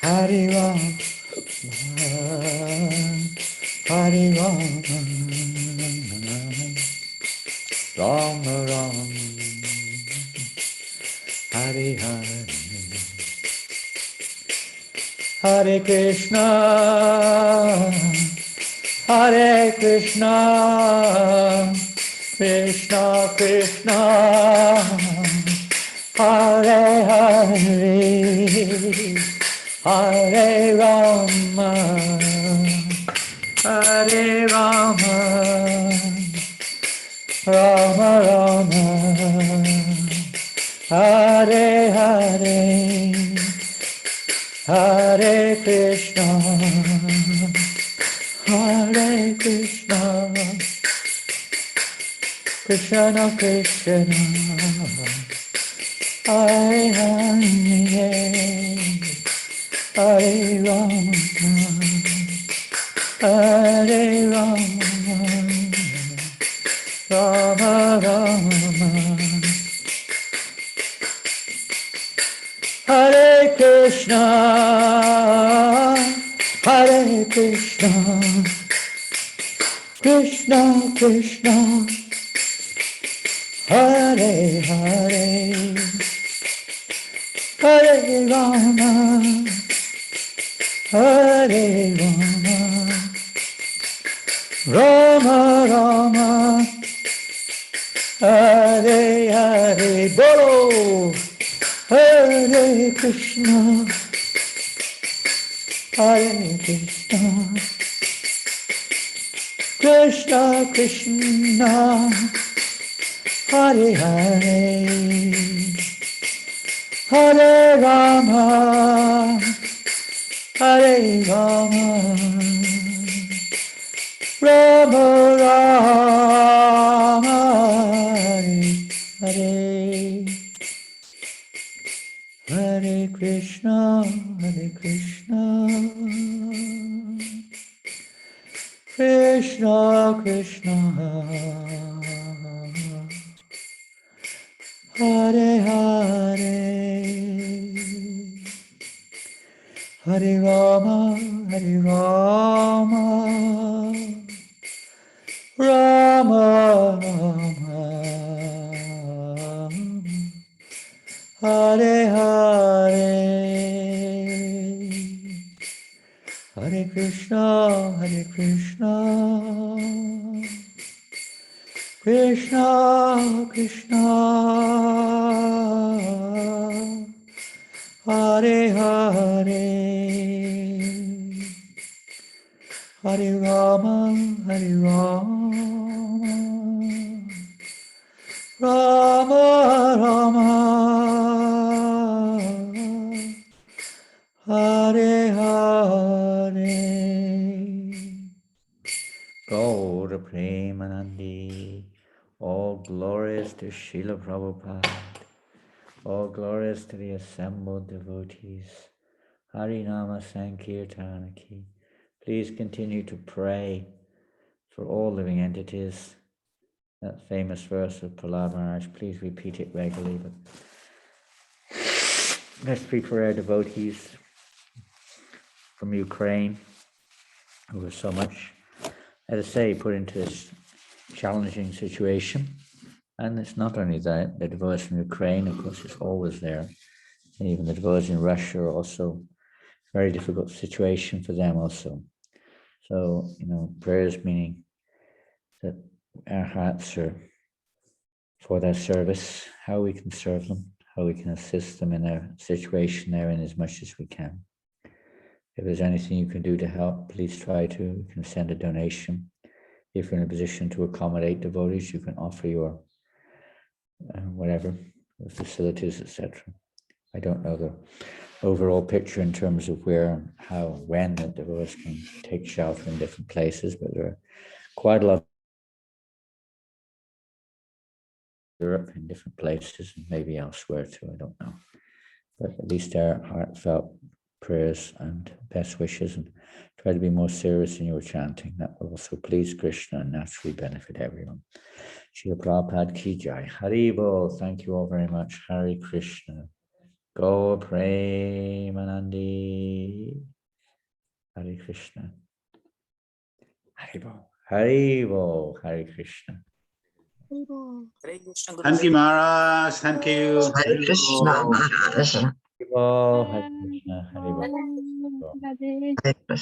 Hare Rama, Hare Rama, Rama Rama, Hare Hare, Hare Krishna, Hare Krishna, Krishna Krishna, Hare Hare, Hare Rama, Hare Rama, Rama Rama, Hare Hare, Hare Krishna, Hare Krishna, Krishna Krishna, Hare Hare, Hare Rama, Hare Rama, Rama Rama, Hare Krishna, Hare Krishna, Krishna Krishna, Hare Hare, Hare Rama, Hare Rama, Rama Rama, Hare Hare, Bolo, Hare Krishna, Hare Krishna, Krishna Krishna, Hare Hare, Hare Rama, Hare Rama, Rama Rama, Hare Hare, Hare Krishna, Hare Krishna, Krishna Krishna, Hare Hare, Hare Rama, Hare Rama, Rama Rama, Hare Hare, Hare Krishna, Hare Krishna, Krishna Krishna, Hare Hare, Hare Rama, Hare Rama, Rama Rama, Hare Hare. Gaura Premanandi, all glories to Srila Prabhupada, all glories to the assembled devotees. Harinama Sankirtana ki. Please continue to pray for all living entities. That famous verse of Prahlad Maharaj, please repeat it regularly. But let's pray for our devotees from Ukraine, who are so much, let us say, put into this challenging situation. And it's not only that, the devotees from Ukraine, of course, is always there. And even the devotees in Russia are also very difficult situation for them also. So, prayers meaning that our hearts are for their service, how we can serve them, how we can assist them in their situation they're in as much as we can. If there's anything you can do to help, please try to. You can send a donation. If you're in a position to accommodate devotees, you can offer your whatever, the facilities, etc. I don't know the overall picture in terms of where, how, when the devotees can take shelter in different places, but there are quite a lot of Europe in different places and maybe elsewhere too, I don't know. But at least our heartfelt prayers and best wishes, and try to be more serious in your chanting. That will also please Krishna and naturally benefit everyone. Srila Prabhupada ki jai. Haribol. Thank you all very much. Hare Krishna. Go Premanandi. Hare Krishna. Haribol. Haribol. Hare Krishna. Thank you, Maharaj. Thank you. Hare Krishna, Maharaj. Haribol. Hare Krishna. Haribol. Hare Krishna.